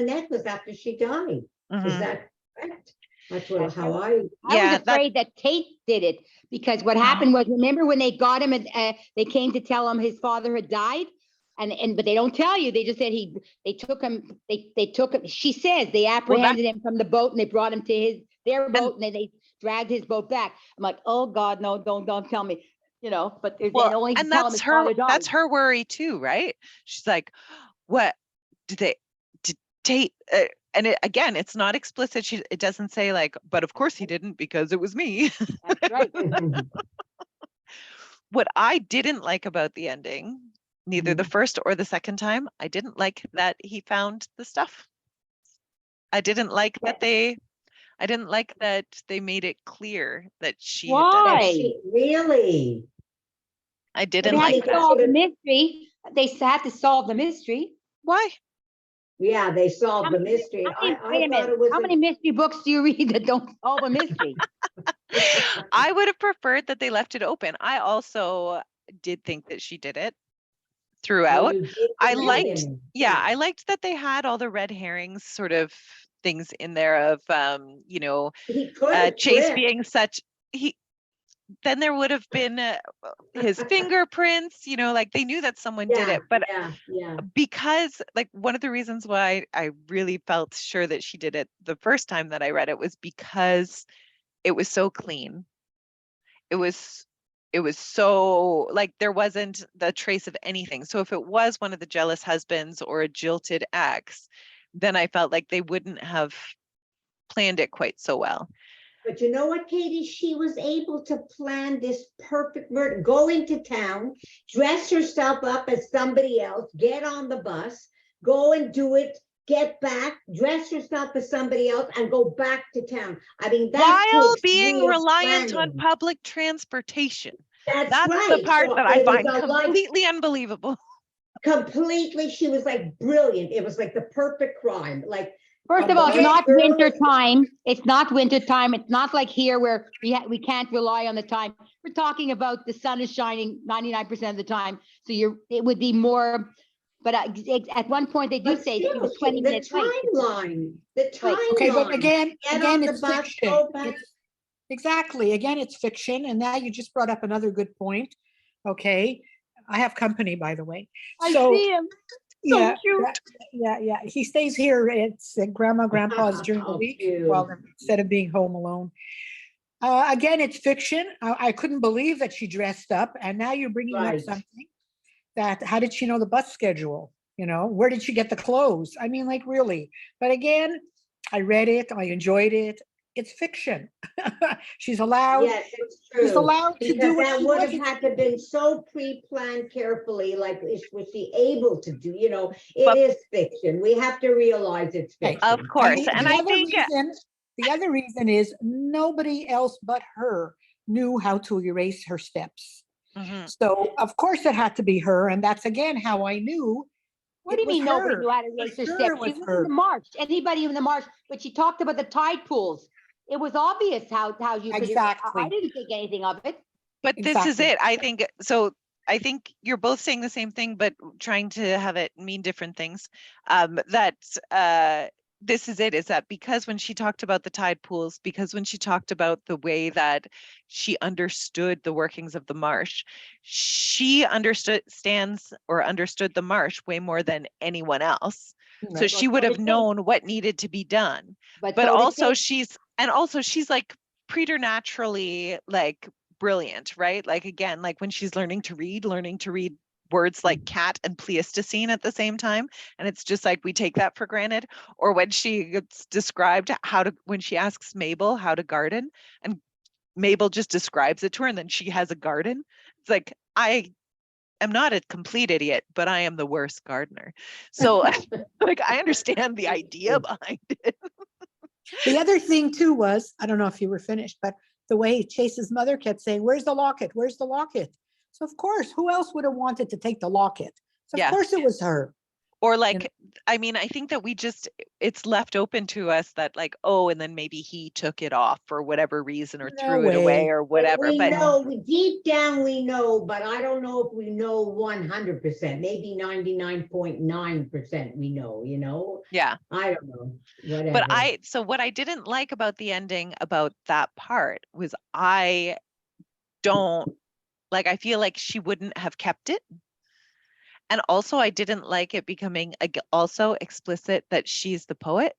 necklace after she died. Is that correct? That's how I was afraid that Tate did it, because what happened was, remember when they got him and they came to tell him his father had died, but they don't tell you. They just said they took him. She says they apprehended him from the boat and they brought him to their boat, and then they dragged his boat back. I'm like, oh God, no, don't tell me, But they only tell him his father died. That's her worry too, right? She's like, what did Tate? And again, it's not explicit. It doesn't say but of course he didn't because it was me. That's right. What I didn't like about the ending, neither the first or the second time, I didn't like that he found the stuff. I didn't like that they made it clear that she had done it. Really? I didn't they like had to solve the mystery. They had to solve the mystery. Why? Yeah, they solved the mystery. Wait a minute. How many mystery books do you read that don't solve a mystery? I would have preferred that they left it open. I also did think that she did it. throughout. You did I the liked, million. yeah, I liked that they had all the red herrings sort of things in there of, you know, He could have Chase tripped. being such, then there would have been his fingerprints, you know, like they knew that someone did it, but Yeah. because like one of the reasons why I really felt sure that she did it the first time that I read it was because it was so clean. It was so like there wasn't the trace of anything. So if it was one of the jealous husbands or a jilted ex, then I felt like they wouldn't have planned it quite so well. But you know what, Katie? She was able to plan this perfect murder. Go into town, dress herself up as somebody else, get on the bus, go and do it, get back, dress herself as somebody else, and go back to town. I mean, that While takes being real reliant on planning. public transportation. That's That's the right. part So that I it was find a life completely unbelievable. completely. She was like brilliant. It was like the perfect crime. Like, First a of all, it's white not girl- winter time. It's not winter time. It's not like here where we can't rely on the time. We're talking about the sun is shining 99% of the time. So it would be more, but at one point they do But say that he was still, 20 the minutes late. timeline, the Right. Okay, but timeline. again, Get on the it's bus, fiction. go back. Exactly. Again, it's fiction. And now you just brought up another good point. Okay. I have company, by the way. I So, see him. yeah, cute. yeah. He stays here. It's at grandpa's during the Oh, week, cute. well, instead of being home alone. Again, it's fiction. I couldn't believe that she dressed up. And now you're bringing up Right. something that, how did she know the bus schedule? You know, where did she get the clothes? I mean, like, really? But again, I read it. I enjoyed it. It's fiction. She's allowed. Yes, it's She's true. allowed to do Because what that she would have wants. had to been so pre-planned carefully, like, was she able to do, you know, it But- is fiction. We have to realize it's Okay. fiction. Of course. the, And the I other think the other reason is nobody else but her knew how to erase her steps. Mhm. So of course it had to be her, and that's again how I knew. What do you mean nobody knew how to For raise her sure steps? it She was was her. in the march. Anybody in the march, but she talked about the tide pools. It was obvious how you could. Exactly. I didn't think anything of it. But this is Exactly. it. I think so. I think you're both saying the same thing, but trying to have it mean different things. This is it, is that because when she talked about the tide pools, because when she talked about the way that she understood the workings of the marsh, she understood the marsh way more than anyone else. So Right. she would have known what needed to be done. But so also did she's like preternaturally like brilliant, right? Like again, like when she's learning to read words like cat and Pleistocene at the same time, and it's just like we take that for granted. Or when she gets described when she asks Mabel how to garden, and Mabel just describes it to her, and then she has a garden. It's like, I am not a complete idiot, but I am the worst gardener. So like I understand the idea behind it. The other thing too was, I don't know if you were finished, but the way Chase's mother kept saying, "Where's the locket? Where's the locket?" So of course, who else would have wanted to take the locket? So Yeah. of course it was her. Or like, I mean, I think that it's left open to us that like, oh, and then maybe he took it off for whatever reason or No threw it away way. or whatever. We But know, deep down we know, but I don't know if we know 100%, maybe 99.9% we know, you know? yeah. I don't know, whatever. But so what I didn't like about the ending about that part was I feel like she wouldn't have kept it. And also I didn't like it becoming also explicit that she's the poet.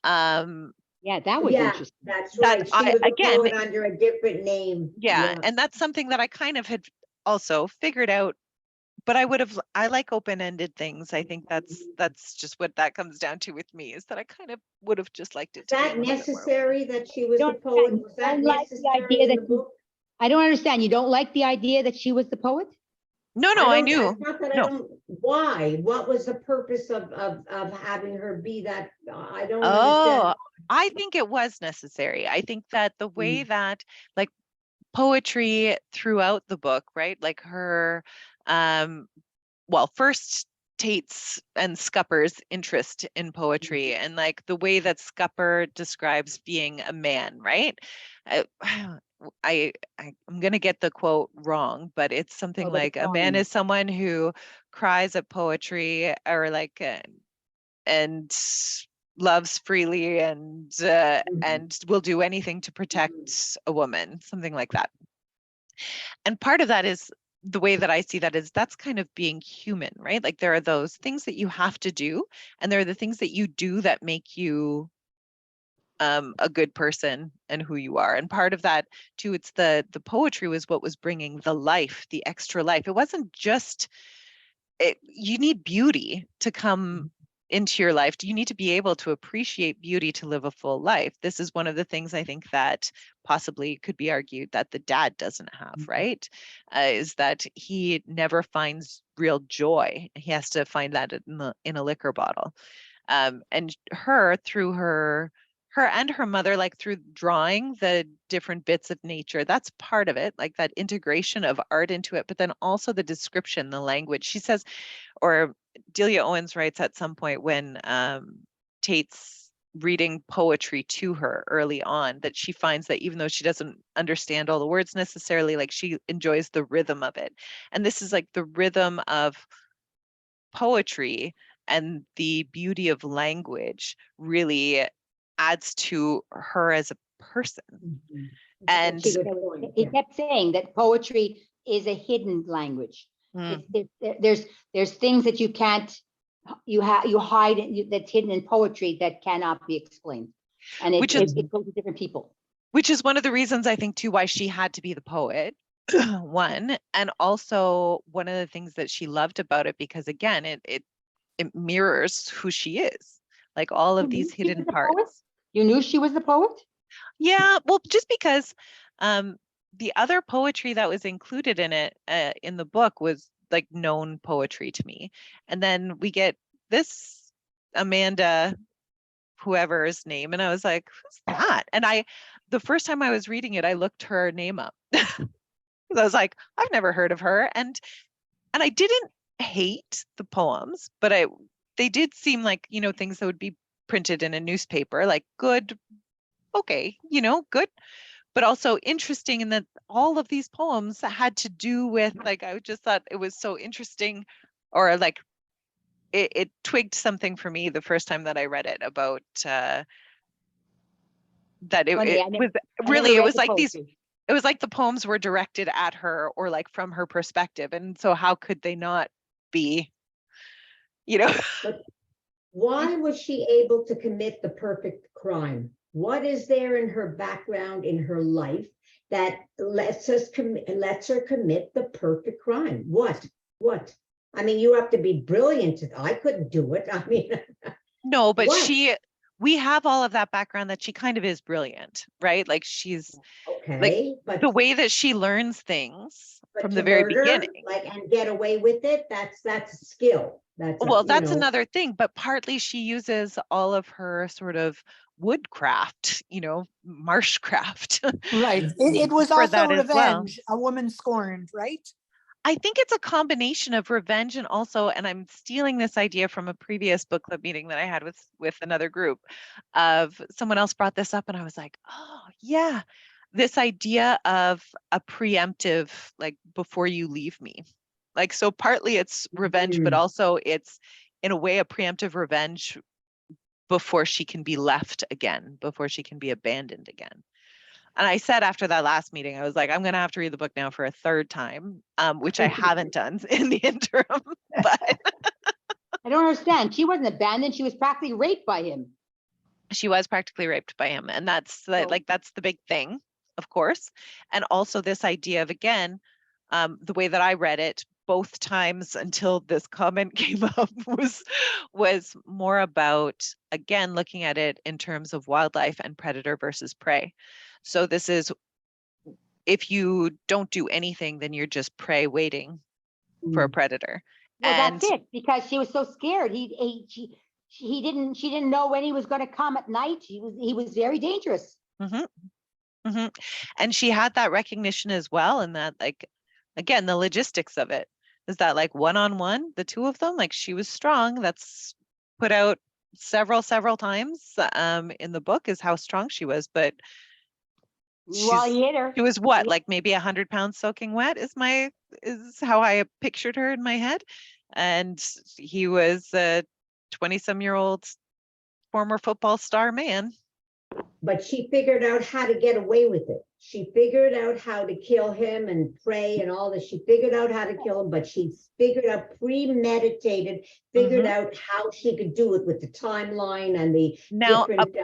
Yeah, that was Yeah, interesting. that's that right. She I- was a again- poet under a different name. Yeah. And that's something that I kind of had also figured out, but I like open-ended things. I think that's just what that comes down to with me, is that I kind of would have just liked it Is to be a that little bit more necessary that she was the Don't poet? understand. Was that Don't like the necessary idea in that the you- book? I don't understand. You don't like the idea that she was the poet? No, I don't- knew. it's not that I No. don't- Why? What was the purpose of having her be that? I don't Oh, understand. I think it was necessary. I think that the way Mm. that like poetry throughout the book, right? Like her, first Tate's and Scupper's interest in poetry, and like the way that Scupper describes being a man, right? I'm going to get the quote wrong, but it's something Oh, but like it's a man fine. is someone who cries at poetry, or like and loves freely and will do anything to protect a woman, something like that. And part of that is, the way that I see that is, that's kind of being human, right? Like there are those things that you have to do, and there are the things that you do that make you a good person and who you are. And part of that too, it's the poetry was what was bringing the life, the extra life. It wasn't just you need beauty to come into your life. You need to be able to appreciate beauty to live a full life. This is one of the things I think that possibly could be argued that the dad doesn't have, right? Is that he never finds real joy. He has to find that in a liquor bottle. And her, through her and her mother, like through drawing the different bits of nature, that's part of it, like that integration of art into it, but then also the description, the language. She says, or Delia Owens writes at some point when Tate's reading poetry to her early on, that she finds that even though she doesn't understand all the words necessarily, like she enjoys the rhythm of it. And this is like the rhythm of poetry and the beauty of language really adds to her as a person. And He kept saying that poetry is a hidden language. There's things that you can't, you hide that's hidden in poetry that cannot be explained, and it goes to different people. Which is one of the reasons I think too why she had to be the poet. One, and also one of the things that she loved about it, because again, it mirrors who she is, like all of these hidden parts. You knew she was the poet? Yeah, well, just because the other poetry that was included in it in the book was like known poetry to me. And then we get this Amanda, whoever's name, and I was like, who's that? And the first time I was reading it, I looked her name up. I was like, I've never heard of her. And I didn't hate the poems, but they did seem like, things that would be printed in a newspaper, like good, okay, good, but also interesting in that all of these poems had to do with, like, I just thought it was so interesting, or like it twigged something for me the first time that I read it about that it was really, it was like these, it was like the poems were directed at her, or like from her perspective. And so how could they not be, But why was she able to commit the perfect crime? What is there in her background, in her life, that lets her commit the perfect crime? What? I mean, you have to be brilliant. I couldn't do it. I mean, no, but we have all of that background, that she kind of is brilliant, right? Like she's okay, like, but the way that she learns things from the very beginning, like, and get away with it, that's a skill. That's another thing, but partly she uses all of her sort of woodcraft, marshcraft. Right. It was for also that as well. revenge, a woman scorned, right? I think it's a combination of revenge and also, and I'm stealing this idea from a previous book club meeting that I had with another group, of someone else brought this up, and I was like, oh yeah, this idea of a preemptive, like, before you leave me. Like, so partly it's revenge, but also it's in a way a preemptive revenge before she can be left again, before she can be abandoned again. And I said after that last meeting, I was like, I'm going to have to read the book now for a third time, which I haven't done in the interim. But I don't understand. She wasn't abandoned. She was practically raped by him. She was practically raped by him. And that's that's the big thing, of course. And also this idea of, again, the way that I read it both times until this comment came up was more about, again, looking at it in terms of wildlife and predator versus prey. So this is, if you don't do anything, then you're just prey waiting for a predator. Well, and that's it, because she was so scared. She didn't know when he was going to come at night. He was very dangerous. And she had that recognition as well, and that, like, again, the logistics of it is that, like, one-on-one, the two of them, like, she was strong. That's put out several times in the book, is how strong she was. But Well, he hit her. She was what, like maybe 100 pounds soaking wet is how I pictured her in my head. And he was a 20-some-year-old former football star man. But she figured out how to get away with it. She figured out how to kill him and pray and all this. She figured out how to kill him, but she figured out premeditated, figured out how she could do it with the timeline and the Now, different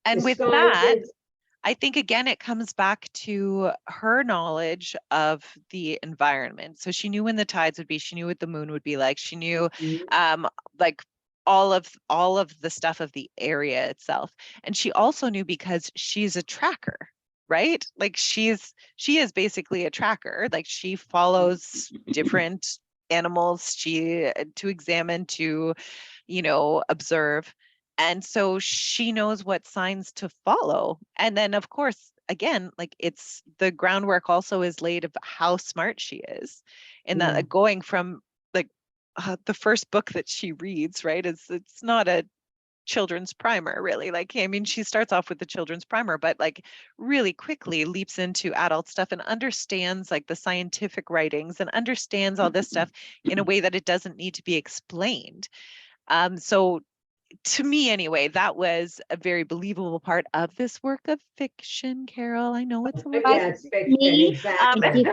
and with that, disguises. I think again, it comes back to her knowledge of the environment. So she knew when the tides would be, she knew what the moon would be like. She knew like all of the stuff of the area itself. And she also knew because she's a tracker, right? Like she is basically a tracker. Like she follows different animals to examine, to, observe. And so she knows what signs to follow. And then, of course, again, like it's the groundwork also is laid of how smart she is. And that going from like the first book that she reads, right, it's not a children's primer, really. Like, I mean, she starts off with the children's primer, but like really quickly leaps into adult stuff and understands like the scientific writings and understands all this stuff in a way that it doesn't need to be explained. So to me anyway, that was a very believable part of this work of fiction, Carol. I know it's a little Yeah, it's fiction, Me, exactly.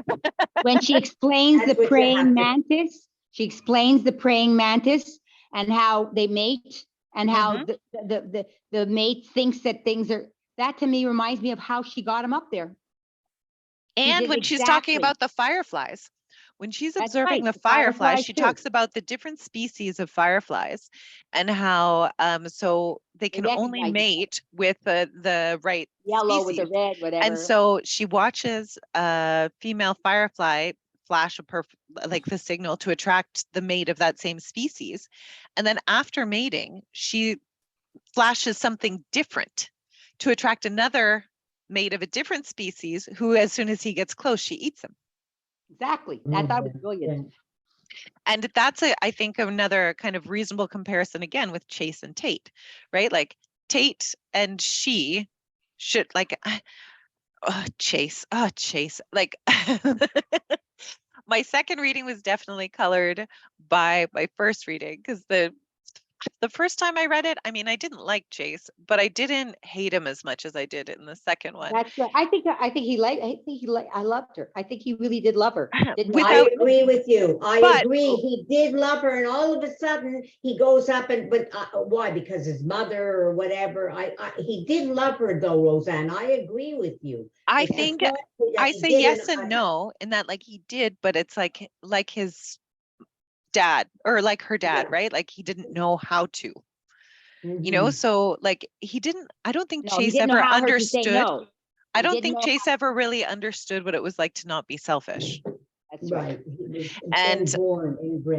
when she explains That's the what you have praying to- mantis, she explains the praying mantis and how they mate and how the mate thinks that things are, that to me reminds me of how she got him up there. And did when she's talking exactly. about the fireflies, when she's That's observing right, the the fireflies, fireflies she too. talks about the different species of fireflies and how so they can only recognize each mate with the right Yellow with the species. red, whatever. And so she watches a female firefly flash like the signal to attract the mate of that same species. And then after mating, she flashes something different to attract another mate of a different species who, as soon as he gets close, she eats him. Exactly. I thought it was brilliant. And that's I think another kind of reasonable comparison again with Chase and Tate, right? Like Tate and she should like Chase, like my second reading was definitely colored by my first reading, because the first time I read it, I mean, I didn't like Chase, but I didn't hate him as much as I did in the second one. That's right. I think I loved her. I think he really did love her. I agree with you. I agree. Oh. He did love her, and all of a sudden he goes up and why? Because his mother or whatever. He did love her though, Roseanne. I agree with you. I think I say yes and no in that, like he did, but it's like his dad or like her dad, right? Like he didn't know how to, so like I don't think Chase ever understood. I don't think Chase ever really understood what it was like to not be selfish. That's right. And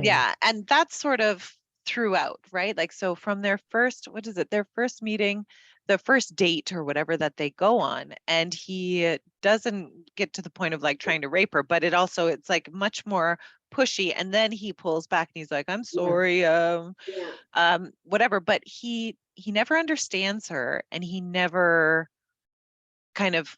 yeah, and that's sort of throughout, right? Like, so from their first, their first meeting, the first date or whatever that they go on, and he doesn't get to the point of like trying to rape her, but it's like much more pushy, and then he pulls back and he's like, I'm sorry, whatever. But he never understands her, and he never kind of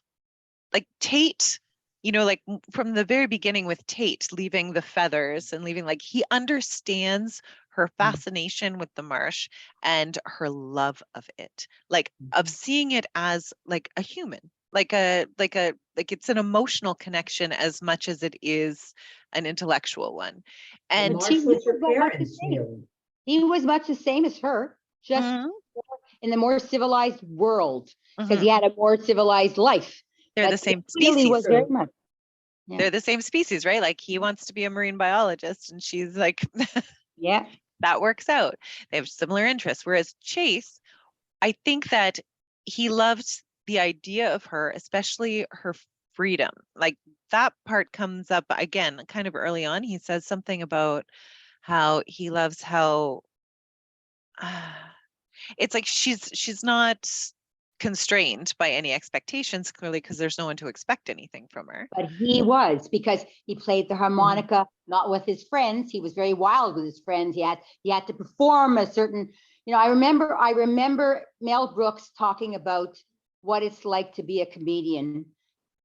like Tate, like from the very beginning with Tate leaving the feathers and leaving, like he understands her fascination with the marsh and her love of it, like of seeing it as like a human, like it's an emotional connection as much as it is an intellectual one. And he was much the same as her, just in the more civilized world, because he had a more civilized life. They're the same species. Was very much. Yeah. They're the same species, right? Like he wants to be a marine biologist and she's like, yeah, that works out. They have similar interests. Whereas Chase, I think that he loved the idea of her, especially her freedom. Like that part comes up again, kind of early on. He says something about how he loves how it's like she's not constrained by any expectations, clearly, because there's no one to expect anything from her. But he was, because he played the harmonica, not with his friends. He was very wild with his friends. He had to perform a certain, I remember Mel Brooks talking about what it's like to be a comedian.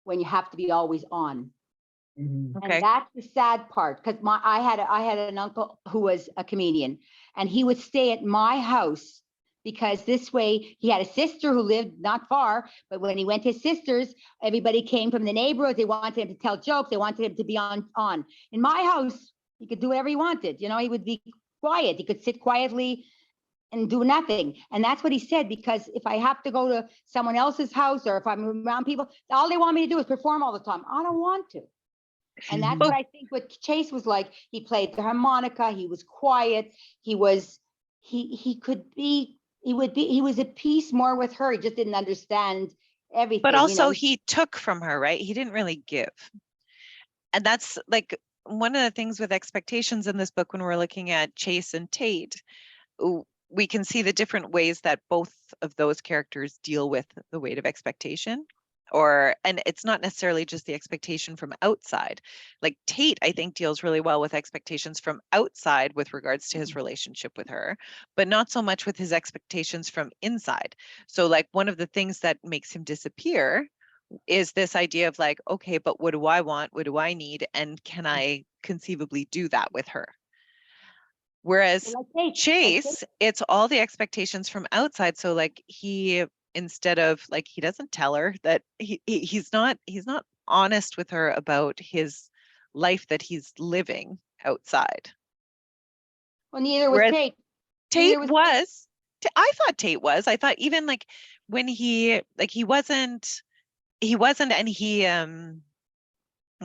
when you have to be always on. Mhm. Okay. And that's the sad part, because I had an uncle who was a comedian, and he would stay at my house because this way he had a sister who lived not far, but when he went to his sister's, everybody came from the neighborhood. They wanted him to tell jokes. They wanted him to be on. In my house, he could do whatever he wanted. You know, he would be quiet. He could sit quietly and do nothing. And that's what he said, because if I have to go to someone else's house or if I'm around people, all they want me to do is perform all the time. I don't want to. And that's what I think what Chase was like. He played the harmonica. He was quiet. He was at peace more with her. He just didn't understand everything. But also you know? he took from her, right? He didn't really give. And that's like one of the things with expectations in this book, when we're looking at Chase and Tate, we can see the different ways that both of those characters deal with the weight of expectation. And it's not necessarily just the expectation from outside. Like Tate, I think, deals really well with expectations from outside with regards to his relationship with her, but not so much with his expectations from inside. So like one of the things that makes him disappear is this idea of like, okay, but what do I want? What do I need? And can I conceivably do that with her? Whereas Chase, it's all the expectations from outside. So like instead of like, he doesn't tell her that he's not honest with her about his life that he's living outside. Well, neither was Tate. Tate was. I thought Tate was. I thought even like when he wasn't, and he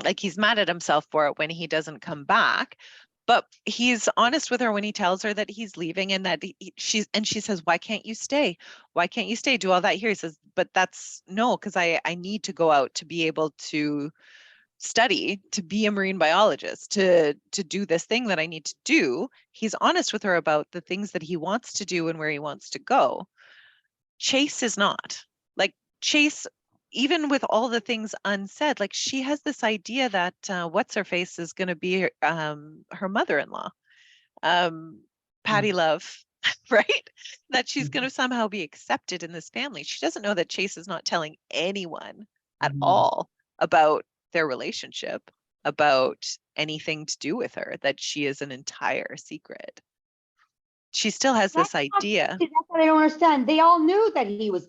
like he's mad at himself for it when he doesn't come back. But he's honest with her when he tells her that he's leaving, and that she says, why can't you stay? Why can't you stay? Do all that here? He says, but that's no, because I need to go out to be able to study, to be a marine biologist, to do this thing that I need to do. He's honest with her about the things that he wants to do and where he wants to go. Chase is not. Like Chase, even with all the things unsaid, like she has this idea that what's her face is going to be her mother-in-law, Patty Love, right? That she's going to somehow be accepted in this family. She doesn't know that Chase is not telling anyone at all about their relationship, about anything to do with her, that she is an entire secret. She still has this idea. That's what I don't understand. They all knew that he was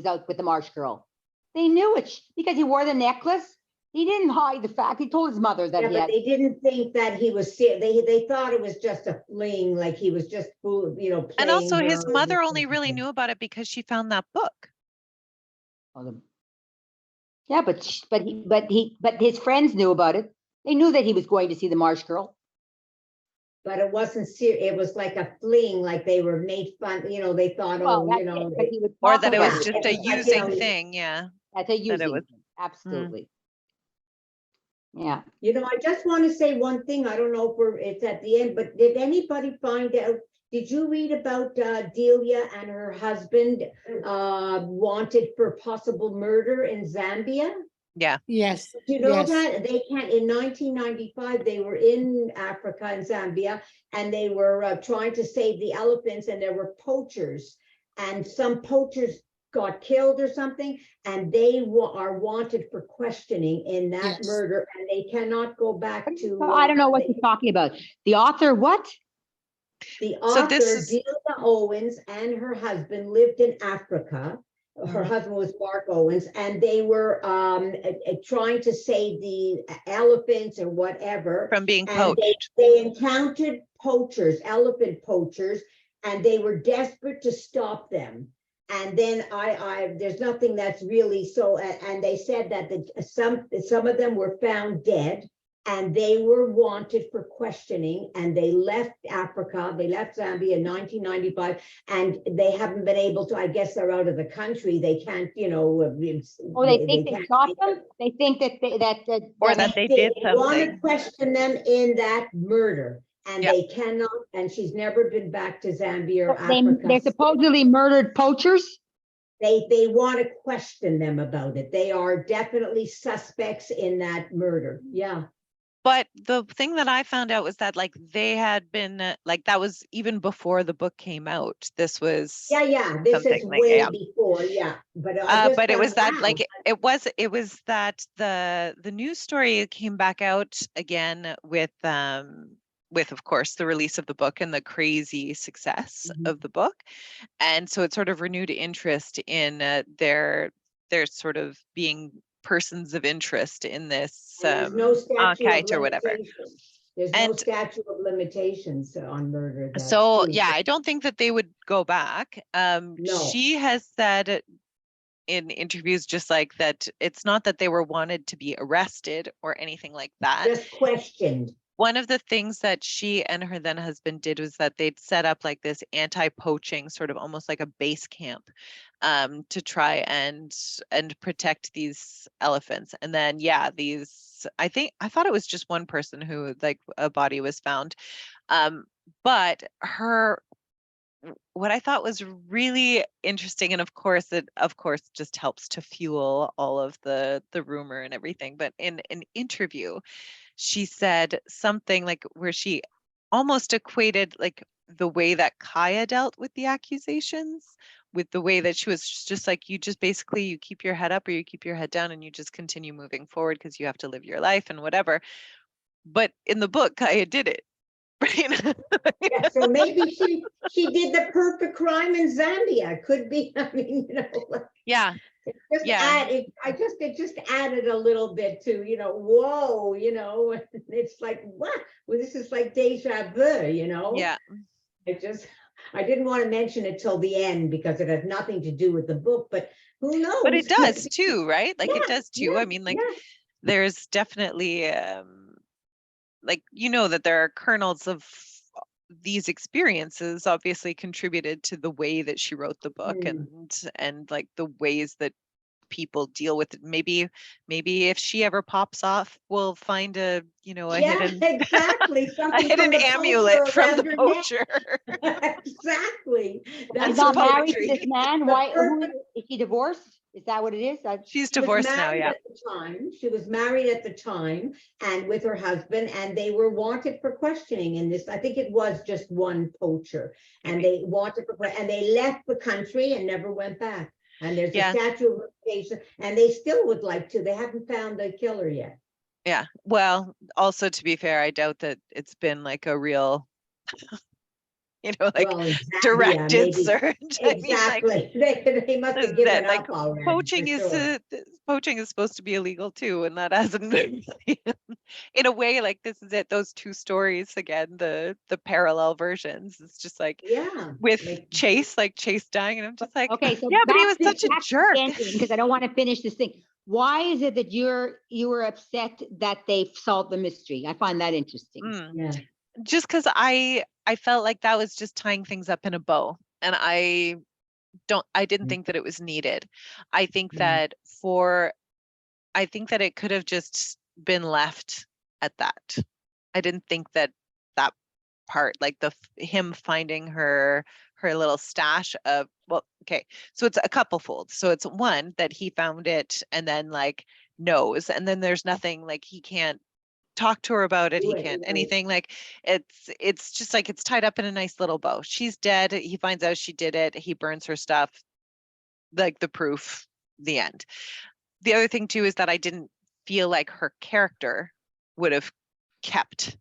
out with the Marsh girl. They knew it because he wore the necklace. He didn't hide the fact. He told his mother that he had. They didn't think that he was serious. They thought it was just a fling, like he was just, playing. And also his mother only really knew about it because she found that book. Yeah, but his friends knew about it. They knew that he was going to see the Marsh girl. But it wasn't serious. It was like a fling, like they were made fun. They thought, or that it was just a using thing. Yeah, that's a using thing. Absolutely. Yeah. I just want to say one thing. I don't know if it's at the end, but did anybody find out? Did you read about Delia and her husband wanted for possible murder in Zambia? Yeah. Yes. Do you know that they can't? In 1995, they were in Africa and Zambia, and they were trying to save the elephants, and there were poachers, and some poachers got killed or something, and they are wanted for questioning in that murder, and they cannot go back to. I don't know what you're talking about. The author, what? The author, Delia Owens, and her husband lived in Africa. Her husband was Mark Owens, and they were trying to save the elephants or whatever from being poached. They encountered poachers, elephant poachers, and they were desperate to stop them. And then there's nothing that's really so. And they said that some of them were found dead, and they were wanted for questioning, and they left Africa. They left Zambia in 1995, and they haven't been able to. I guess they're out of the country. They can't, they think they shot them. They think that they did something. They want to question them in that murder, and they cannot. And she's never been back to Zambia or Africa. They're supposedly murdered poachers. They want to question them about it. They are definitely suspects in that murder. Yeah. But the thing that I found out was that like they had been like that was even before the book came out. This was Yeah, this is something like way yeah. before, yeah, but I just But it thought, was that wow. like it was that the news story came back out again with of course the release of the book and the crazy success Mhm. of the book, and so it sort of renewed interest in their sort of being persons of interest in this And there's no statute of kite or whatever. limitations. There's no And statute of limitations on murder. That's so true. yeah, I don't think that they would go back. No. She has said in interviews just like that it's not that they were wanted to be arrested or anything like that. Just questioned. One of the things that she and her then husband did was that they'd set up like this anti-poaching sort of almost like a base camp to try and protect these elephants. And then yeah, these I thought it was just one person who like a body was found. But what I thought was really interesting, and of course it just helps to fuel all of the rumor and everything, but in an interview she said something like where she almost equated like the way that Kaya dealt with the accusations with the way that she was just like, you just basically you keep your head up or you keep your head down and you just continue moving forward because you have to live your life and whatever. But in the book Kaya did it. Right. Yeah, so maybe she did the perfect crime in Zambia. Could be. I mean, like, Yeah. it just Yeah. it just added a little bit to, whoa, it's like, what? Well, this is like deja vu, Yeah. I didn't want to mention it till the end because it has nothing to do with the book, but who knows? But it does too, right? Like it Yeah, does too. yeah, I mean, like yeah. there's definitely like that there are kernels of these experiences obviously contributed to the way that she wrote the book and like the ways that people deal with it. Maybe if she ever pops off, we'll find a hidden Exactly. a Something hidden from the amulet poacher from around the her poacher. neck. Exactly. She's And That's some not married to poetry. this man. the Why? perfect. Is she divorced? Is that what it is? She's She was divorced now, married yeah. at the time. She was married at the time and with her husband, and they were wanted for questioning in this. I think it was just one poacher, and they wanted for, and they left the country and never went back. And there's a statute of limitation, and they still would like to. They haven't found the killer yet. Yeah. Well, also to be fair, I doubt that it's been like a real like Well, directed maybe. search. I mean, like, Exactly. They must have given like up already. poaching for is sure. poaching is supposed to be illegal too, and that hasn't been in a way. Like this is it. Those two stories again, the parallel versions. It's just like with like, Chase dying, and I'm just like, Okay, so yeah, but he back was such a back to jerk. the ending, because I don't want to finish this thing. Why is it that you were upset that they solved the mystery? I find that interesting. yeah. Just because I felt like that was just tying things up in a bow, and I didn't think that it was needed. I think that it could have just been left at that. I didn't think that part, like him finding her little stash of, well, okay, so it's a couple fold. So it's one that he found it and then like knows, and then there's nothing, like he can't talk to her about it, he can't anything, like it's just like it's tied up in a nice little bow. She's dead, he finds out she did it, he burns her stuff, like the proof, the end. The other thing too is that I didn't feel like her character would have kept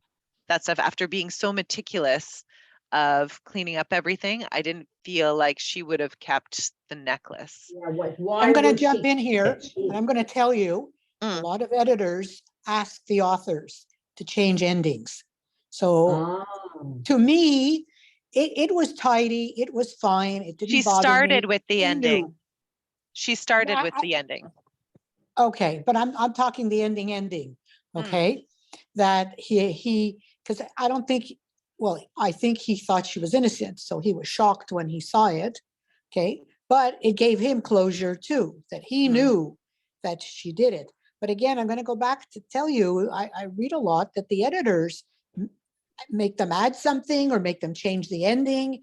that stuff after being so meticulous of cleaning up everything. I didn't feel like she would have kept the necklace. Yeah, why I'm going to would jump she- in here and I'm going to tell you, a lot of editors ask the authors to change endings. So to me, it was tidy. It was fine. It didn't She bother started me. with the She ending. knew. She started Yeah, with the ending. Okay, but I'm talking the ending. Okay, that he because I don't think, well, I think he thought she was innocent, so he was shocked when he saw it. Okay, but it gave him closure too, that he knew that she did it. But again, I'm going to go back to tell you, I read a lot that the editors make them add something or make them change the ending,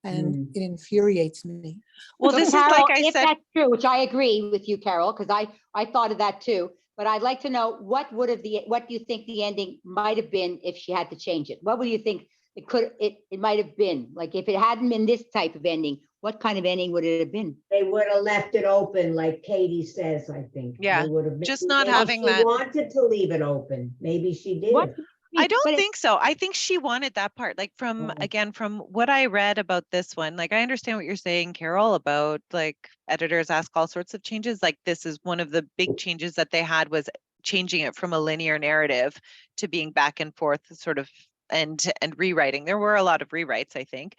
and it infuriates me. Well, So this Carol, is like I if said. that's true, which I agree with you, Carol, because I thought of that too. but I'd like to know what do you think the ending might have been if she had to change it? What would you think it might have been? Like if it hadn't been this type of ending, what kind of ending would it have been? They would have left it open, like Katie says, I think. Yeah, They would have just not maybe having she that. wanted to leave it open. Maybe she did. What? I don't But think so. I think she wanted that part. Like from, Oh. again, from what I read about this one, like I understand what you're saying, Carol, about like editors ask all sorts of changes. Like this is one of the big changes that they had, was changing it from a linear narrative to being back and forth sort of and rewriting. There were a lot of rewrites, I think.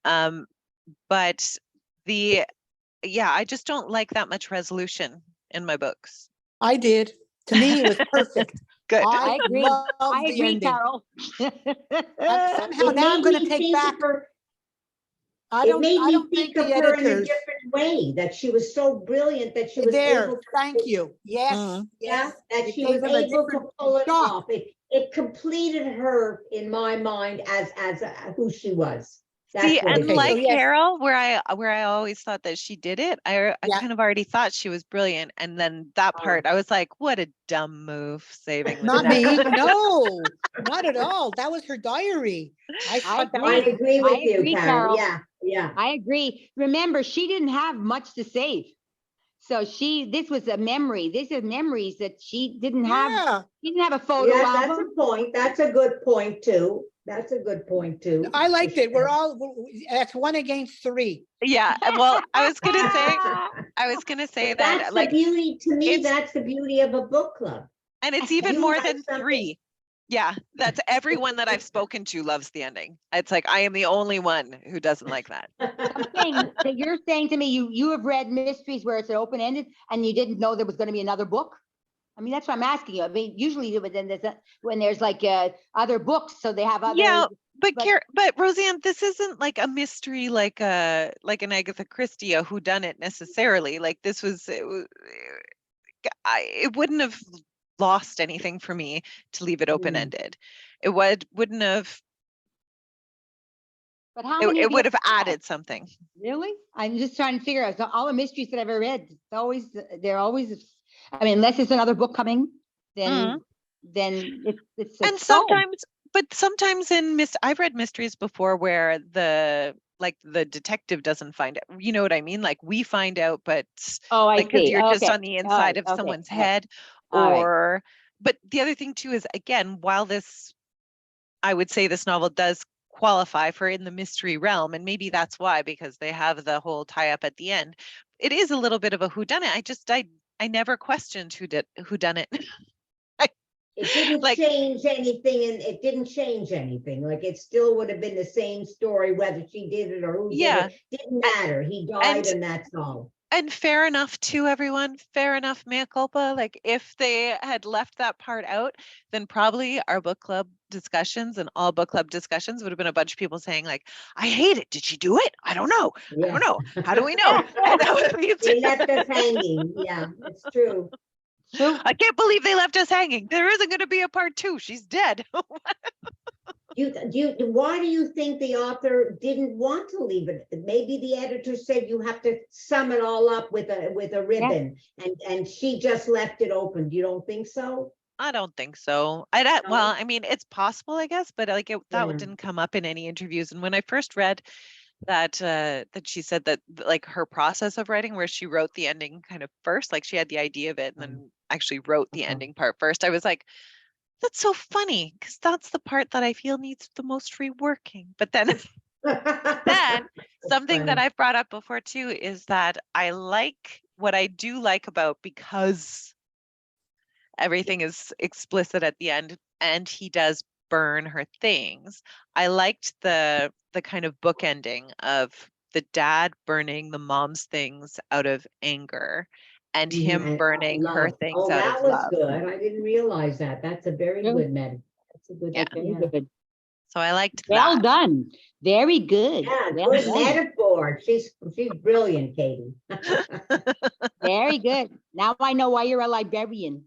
But I just don't like that much resolution in my books. I did. To me, it was perfect. Good. I agree. loved I the agree, ending. Carol. And somehow It now I'm made going to me take think back. of her- I It don't. made I me don't think think of the her in a editors. different way, that she was so brilliant that she was There. able to. Thank you. Yes. Mhm. Yeah, Yes. that It she gave was him a able to different pull it shock. off. It completed her in my mind as who she was. That's See, what and it did. like So, yes. Carol, where I always thought that she did it, I Yeah. kind of already thought she was brilliant, and then that part, I was like, what a dumb move, saving the Not neck. me. No, not at all. That was her diary. I thought that I was agree with I you, agree, Carol. Carol. Yeah. I agree. Remember, she didn't have much to save. So this was a memory. These are memories that she didn't have. yeah. She didn't have a photo Yes, that's album. a point. That's a good point too. That's a good point too. I liked it. That's 1 against 3. Yeah, well, I was gonna say But that that's the like, beauty, to me, it's- that's the beauty of a book club. and it's even You more have than something- 3. Yeah, that's everyone that I've spoken to loves the ending. It's like I am the only one who doesn't like that. I'm saying that you're saying to me, you have read mysteries where it's an open ended and you didn't know there was going to be another book. I mean, that's what I'm asking you. I mean, usually when there's like other books, so they have other. Yeah, but but- but Roseanne, this isn't like a mystery like an Agatha Christie, a whodunit necessarily. Like this was, it wouldn't have lost anything for me to leave it open ended. It wouldn't have. But how many? It of you would have have read? added something. Really? I'm just trying to figure out. So all the mysteries that I've ever read, they're always. I mean, unless there's another book coming, then it's And solved. sometimes I've read mysteries before where the detective doesn't find it. You know what I mean? Like we find out, but Oh, I like because see. you're just Okay. on the All inside right. of Okay. someone's All right. head, All right. or but the other thing too is, again, while this, I would say this novel does qualify for in the mystery realm, and maybe that's why, because they have the whole tie up at the end. It is a little bit of a whodunit. I never questioned who done it. It didn't Like- change anything, and it didn't change anything. Like it still would have been the same story, whether she did it or who Yeah. did it. Didn't matter. He died, and that's all. And fair enough to everyone, fair enough, mea culpa. Like if they had left that part out, then probably our book club discussions and all book club discussions would have been a bunch of people saying like, I hate it. Did she do it? I don't know. I don't know. How do we know? And that would be- They left us hanging. Yeah, it's true. True. I can't believe they left us hanging. There isn't going to be a part 2. She's dead. Why do you think the author didn't want to leave it? Maybe the editor said you have to sum it all up with a ribbon, and she just left it open. You don't think so? I don't think so. Well, I mean, it's possible, I guess, but like that Yeah. didn't come up in any interviews. And when I first read that she said that like her process of writing, where she wrote the ending kind of first, like she had the idea of it and then actually wrote the ending part first, I was like, that's so funny, because that's the part that I feel needs the most reworking. But then then something that I've brought up before too is that what I do like about, because everything is explicit at the end and he does burn her things, I liked the kind of book ending of the dad burning the mom's things out of anger and him And burning her love. things Oh, out that of was love. good. I didn't realize that. That's a very Yeah. good metaphor. That's a good. Yeah. Very Yeah. good. So I liked Well that. done. Very good. Yeah, Well good done. metaphor. She's brilliant, Katie. Very good. Now I know why you're a librarian.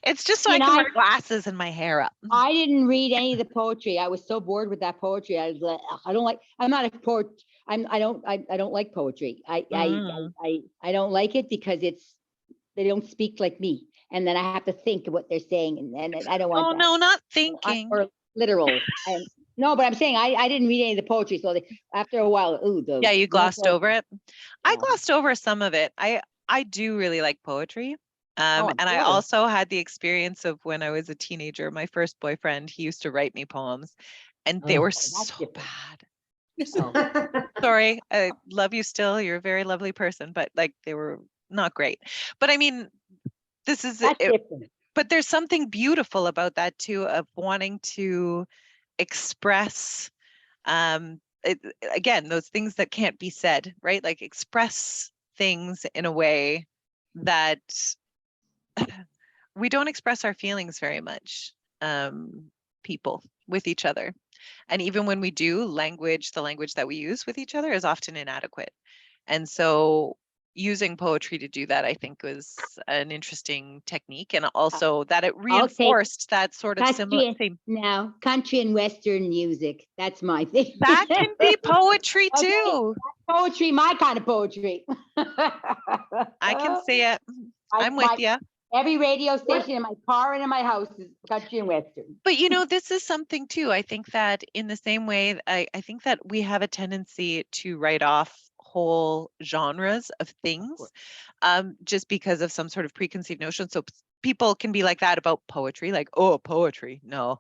It's just so You I know, can I- wear glasses and my hair up. I didn't read any of the poetry. I was so bored with that poetry. I was like, I don't like. I'm not a poet. I don't like poetry. I don't like it because they don't speak like me. and then I have to think of what they're saying, and I don't want Oh, that. no, not thinking. Or literal. And no, but I'm saying I didn't read any of the poetry, so after a while, ooh, Yeah, you glossed over it. I Yeah. glossed over some of it. I do really like poetry. I'm And I sure. also had the experience of when I was a teenager, my first boyfriend, he used to write me poems, and they Oh, were that's so different. bad. Oh. Sorry, I love you still. You're a very lovely person, but like they were not great. But I mean, this is That's it, different. but there's something beautiful about that too, of wanting to express again, those things that can't be said, right? Like express things in a way that we don't express our feelings very much, people with each other. And even when we do, the language that we use with each other is often inadequate. And so using poetry to do that, I think, was an interesting technique. And also that it reinforced that sort of similar thing. Now, country and Western music. That's my thing. That can be poetry Okay, too. Poetry, my kind of poetry. I can see it. I'm with you. Every radio station in my car and in my house is country and Western. But this is something too. I think that in the same way, I think that we have a tendency to write off whole genres of things, just because of some sort of preconceived notion. So people can be like that about poetry, like, oh, poetry, no.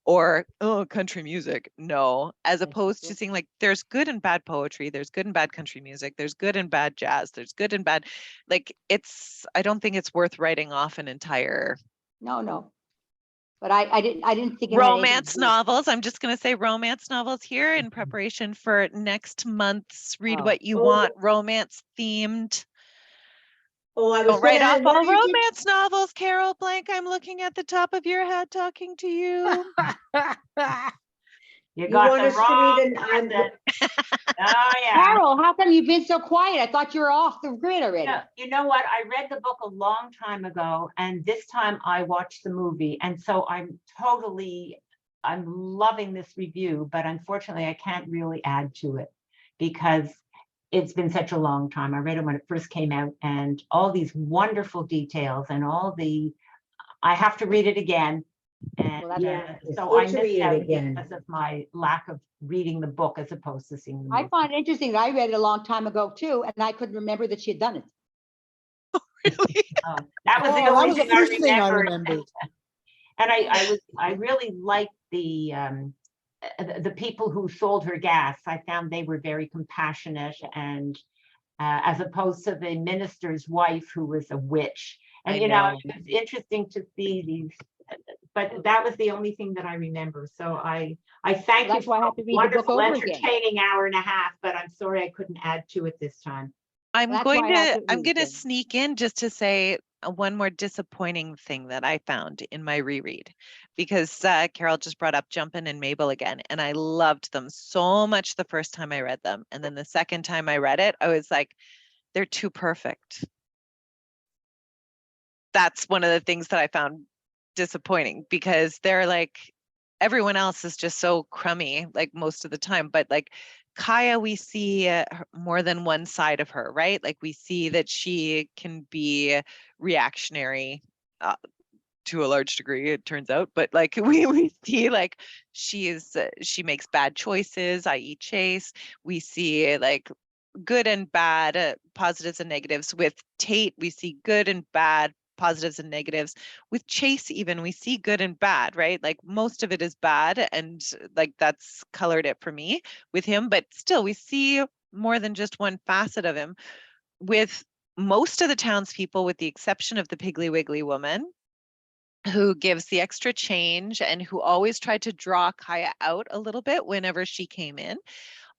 Or, oh, country music, no. As opposed to seeing like there's good and bad poetry, there's good and bad country music, there's good and bad jazz, there's good and bad. Like I don't think it's worth writing off an entire. No. But I didn't think it had anything to Romance do- novels. I'm just going to say romance novels here in preparation for next month's Read Oh. What You Oh. Want romance themed. Oh, I was Don't write gonna, off what all did you- romance novels, Carol Blank. I'm looking at the top of your head talking to you. You You got want the us to wrong read person. Oh, yeah. Carol, how come you've been so quiet? I thought you were off the grid already. No, you know what? I read the book a long time ago, and this time I watched the movie. And so I'm loving this review, but unfortunately I can't really add to it because it's been such a long time. I read it when it first came out, and all these wonderful details and I have to read it again. And Well, that's Yeah, it's so good I to read missed it out again. because of my lack of reading the book as opposed to seeing the I movie. find it interesting that I read it a long time ago too, and I couldn't remember that she had done it. Really? Oh, that was Oh, the that only was the thing I first thing I remembered. remembered. And I really liked the people who sold her gas. I found they were very compassionate, and as opposed to the minister's wife who was a witch. And I know. it's interesting to see these. But that was the only thing that I remember. So I thank you That's why I for have to a read the book wonderful, over again. entertaining hour and a half. But I'm sorry I couldn't add to it this time. I'm That's going why I have to to I'm read going to them. sneak in just to say one more disappointing thing that I found in my reread, because Carol just brought up Jumpin' and Mabel again, and I loved them so much the first time I read them, and then the second time I read it, I was like, they're too perfect. That's one of the things that I found disappointing, because they're like, everyone else is just so crummy like most of the time, but like Kaya, we see more than one side of her, right? Like we see that she can be reactionary to a large degree, it turns out, but like we see like she makes bad choices, i.e. Chase. We see like good and bad, positives and negatives. With Tate, we see good and bad, positives and negatives. With Chase, even, we see good and bad, right? Like most of it is bad, and like that's colored it for me with him, but still we see more than just one facet of him. With most of the townspeople, with the exception of the Piggly Wiggly woman, who gives the extra change and who always tried to draw Kaya out a little bit whenever she came in,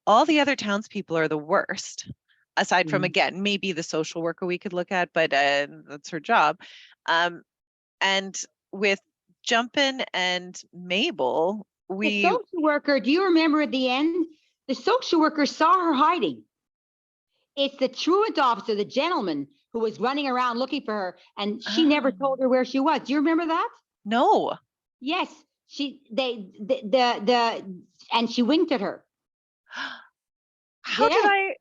all the other townspeople are the worst, aside from, again, maybe the social worker we could look at, but that's her job. And with Jumpin' and Mabel, The social worker, do you remember at the end? The social worker saw her hiding. It's the truant officer, the gentleman who was running around looking for her, and she never told her where she was. Do you remember that? No. Yes, and she winked at her. How did Yes.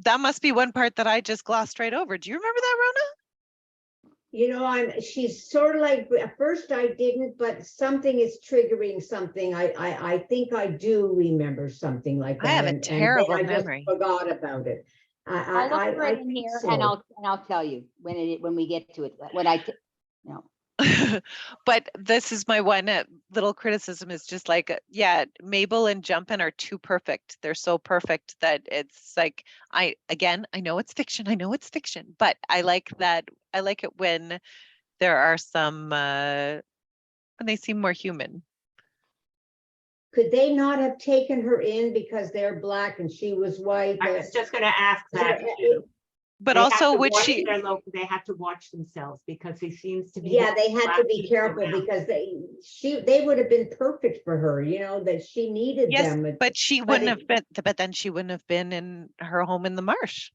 that must be one part that I just glossed right over. Do you remember that, Rona? She's sort of like, at first I didn't, but something is triggering something. I think I do remember something like that. I have a and terrible then I just memory. forgot about it. I'll look for I it in think here so. and I'll tell you when we get to it, no. But this is my one little criticism is just like, yeah, Mabel and Jumpin are too perfect. They're so perfect that it's like, I know it's fiction. I know it's fiction, but I like that. I like it when there are some, when they seem more human. Could they not have taken her in because they're black and she was white? I was just gonna ask that too. But They have also to would watch she, they have to watch themselves because he seems to be. Yeah, they had to black be people careful around. because they would have been perfect for her, that she needed yes, them. but she but wouldn't it- have been, but then she wouldn't have been in her home in the marsh.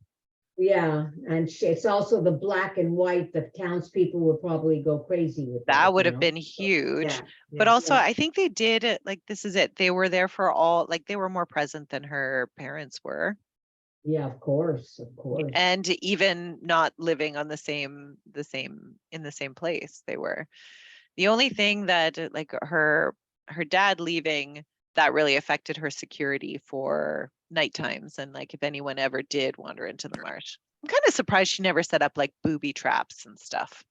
Yeah, and it's also the black and white, the townspeople would probably go crazy with That would have been huge. Yeah, But yeah. also, Yeah. I think they did it, like, this is it. They were there for all, like, they were more present than her parents were. Yeah, of course. And even not living on in the same place. They were the only thing that like her dad leaving that really affected her security for night times. And like, if anyone ever did wander into the marsh, I'm kind of surprised she never set up like booby traps and stuff.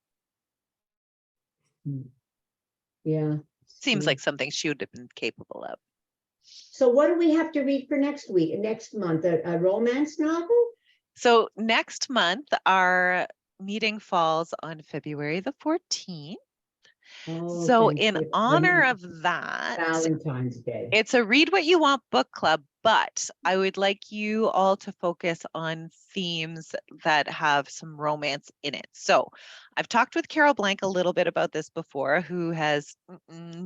Yeah. Seems Yeah. like something she would have been capable of. So what do we have to read for next month? A romance novel? So next month, our meeting falls on February the 14th. Oh, So thank in you. honor of that, Valentine's Day. it's a read what you want book club, but I would like you all to focus on themes that have some romance in it. So I've talked with Carol Blank a little bit about this before, who has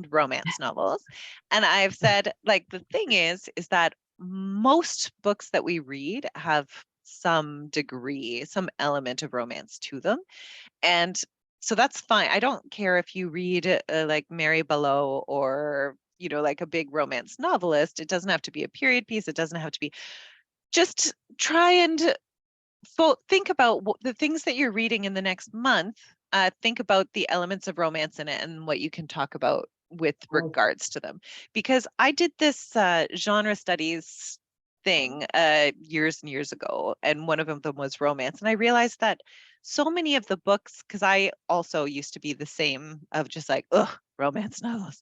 romance novels. And I've said, like, the thing is that most books that we read have some degree, some element of romance to them. And so that's fine. I don't care if you read like Mary Below or, like a big romance novelist. It doesn't have to be a period piece. It doesn't have to be. Just try and think about the things that you're reading in the next month. Think about the elements of romance in it and what you can talk about with regards to them. Because I did this genre studies thing years and years ago, and one of them was romance. And I realized that so many of the books, because I also used to be the same of just like, romance novels,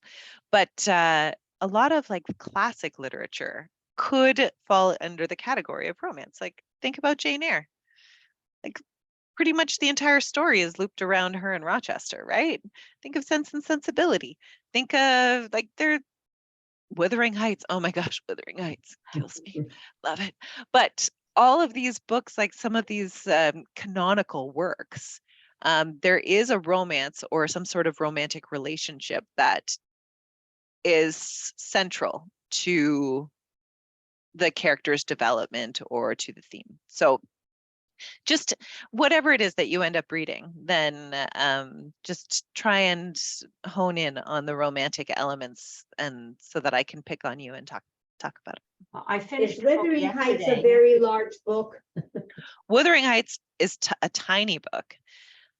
but a lot of like classic literature could fall under the category of romance. Like, think about Jane Eyre. Like, pretty much the entire story is looped around her in Rochester, right? Think of Sense and Sensibility. Think of like their Wuthering Heights. Oh my gosh, Wuthering Heights kills me. Love it. But all of these books, like some of these canonical works, there is a romance or some sort of romantic relationship that is central to the character's development or to the theme. So just whatever it is that you end up reading, then just try and hone in on the romantic elements, and so that I can pick on you and talk about it. I finished Is Wuthering Heights a yesterday. very large book? Wuthering Heights is a tiny book.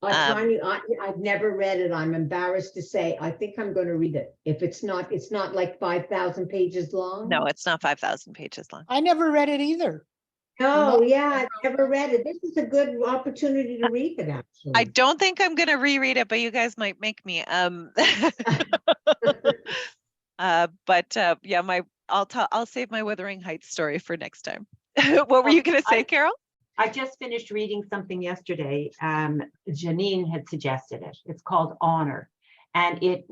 I've never read it. I'm embarrassed to say. I think I'm going to read it. If it's not like 5,000 pages long. No, it's not 5,000 pages long. I never read it either. No, yeah, I've never read it. This is a good opportunity to read it, actually. I don't think I'm going to reread it, but you guys might make me. Yeah, I'll save my Wuthering Heights story for next time. What were you going to say, Carol? I just finished reading something yesterday. Janine had suggested it. It's called Honor, and it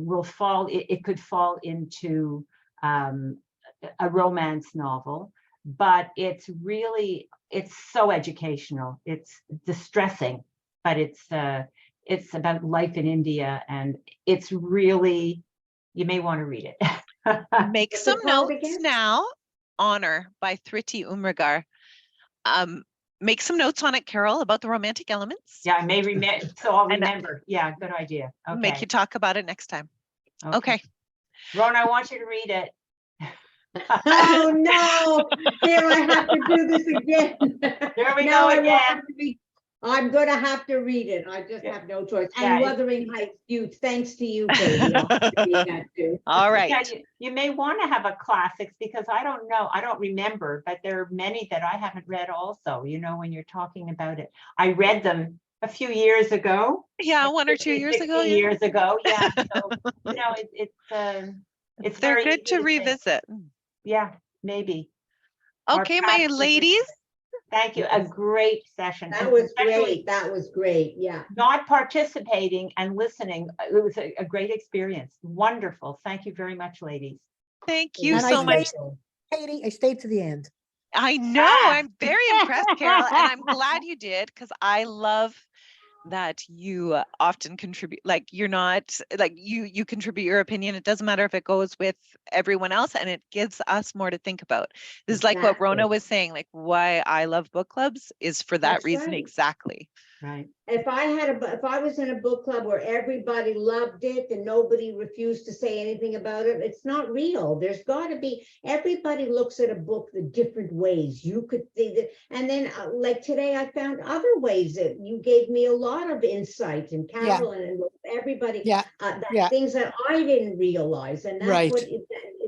could fall into a romance novel, but it's so educational. It's distressing, but it's about life in India, and it's really, you may want to read it. Make some notes now. Honor by Thriti Umrigar. Make some notes on it, Carol, about the romantic elements. Yeah, I may remember, so I'll remember. Yeah, good idea. Okay. Make you talk about it next time. Okay. Ron, I want you to read it. Oh no, here I have to do this again. There we go again. I'm gonna have to read it. I just Yeah. have no choice. Yeah, And Wuthering Heights, huge thanks to you, Katie. I'll have to read that too. All Yeah, right. you may want to have a classics because I don't know, I don't remember, but there are many that I haven't read also, when you're talking about it. I read them a few years ago. Yeah, like 1 or 2 50, years 60 ago. Yeah. years ago, yeah. So, it's They're very good easy to say. revisit. Yeah, maybe. Our Okay, my past ladies. traditions. Thank you. A great session. That and was especially great. That was great. Yeah. Not participating and listening. It was a great experience. Wonderful. Thank you very much, ladies. Thank you And I so much. stayed, Katie, I stayed to the end. I know. Ah. I'm very impressed, Carol, and I'm glad you did because I love that you often contribute. Like you're not like you contribute your opinion. It doesn't matter if it goes with everyone else, and it gives us more to think about. This is like what Rona Exactly. was saying. Like why I love book clubs is for that That's reason right. exactly. Right. If I was in a book club where everybody loved it and nobody refused to say anything about it, it's not real. There's got to be, everybody looks at a book the different ways. You could see that, and then like today, I found other ways that you gave me a lot of insight, and Yeah. Carolyn and everybody, Yeah. that Yeah. things that I didn't realize, and that's Right. what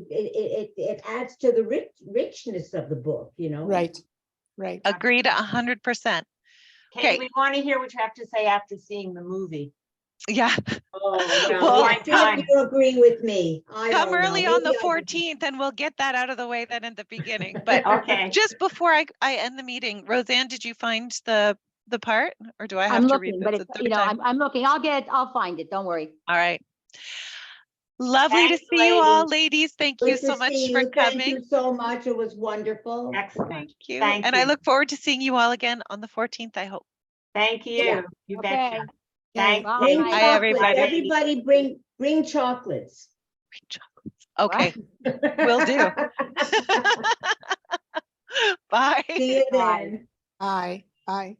it adds to the richness of the book, Right. Right. Agreed 100%. Katie, Okay. we want to hear what you have to say after seeing the movie. Yeah. Oh, well, Well, yeah, see if you agree with me. I Come don't know. early on the Maybe I do. 14th and we'll get that out of the way then at the beginning. But Okay. just before I end the meeting, Roseanne, did you find the part or do I have I'm to looking, read but this it's, a third time? I'm looking. I'll find it. Don't worry. All right. Lovely Thanks, to see you all, ladies. ladies. Thank you Good to so much see for you. Thank coming. you so much. It was wonderful. Excellent. Thank you. Thank And you. I look forward to seeing you all again on the 14th, I hope. Thank you. Yeah. You Okay. betcha. Thanks. Bye. Bring Katie. Bye, chocolates. everybody. Everybody bring chocolates. Okay, will do. Bye. See you Bye. then. Bye. Bye.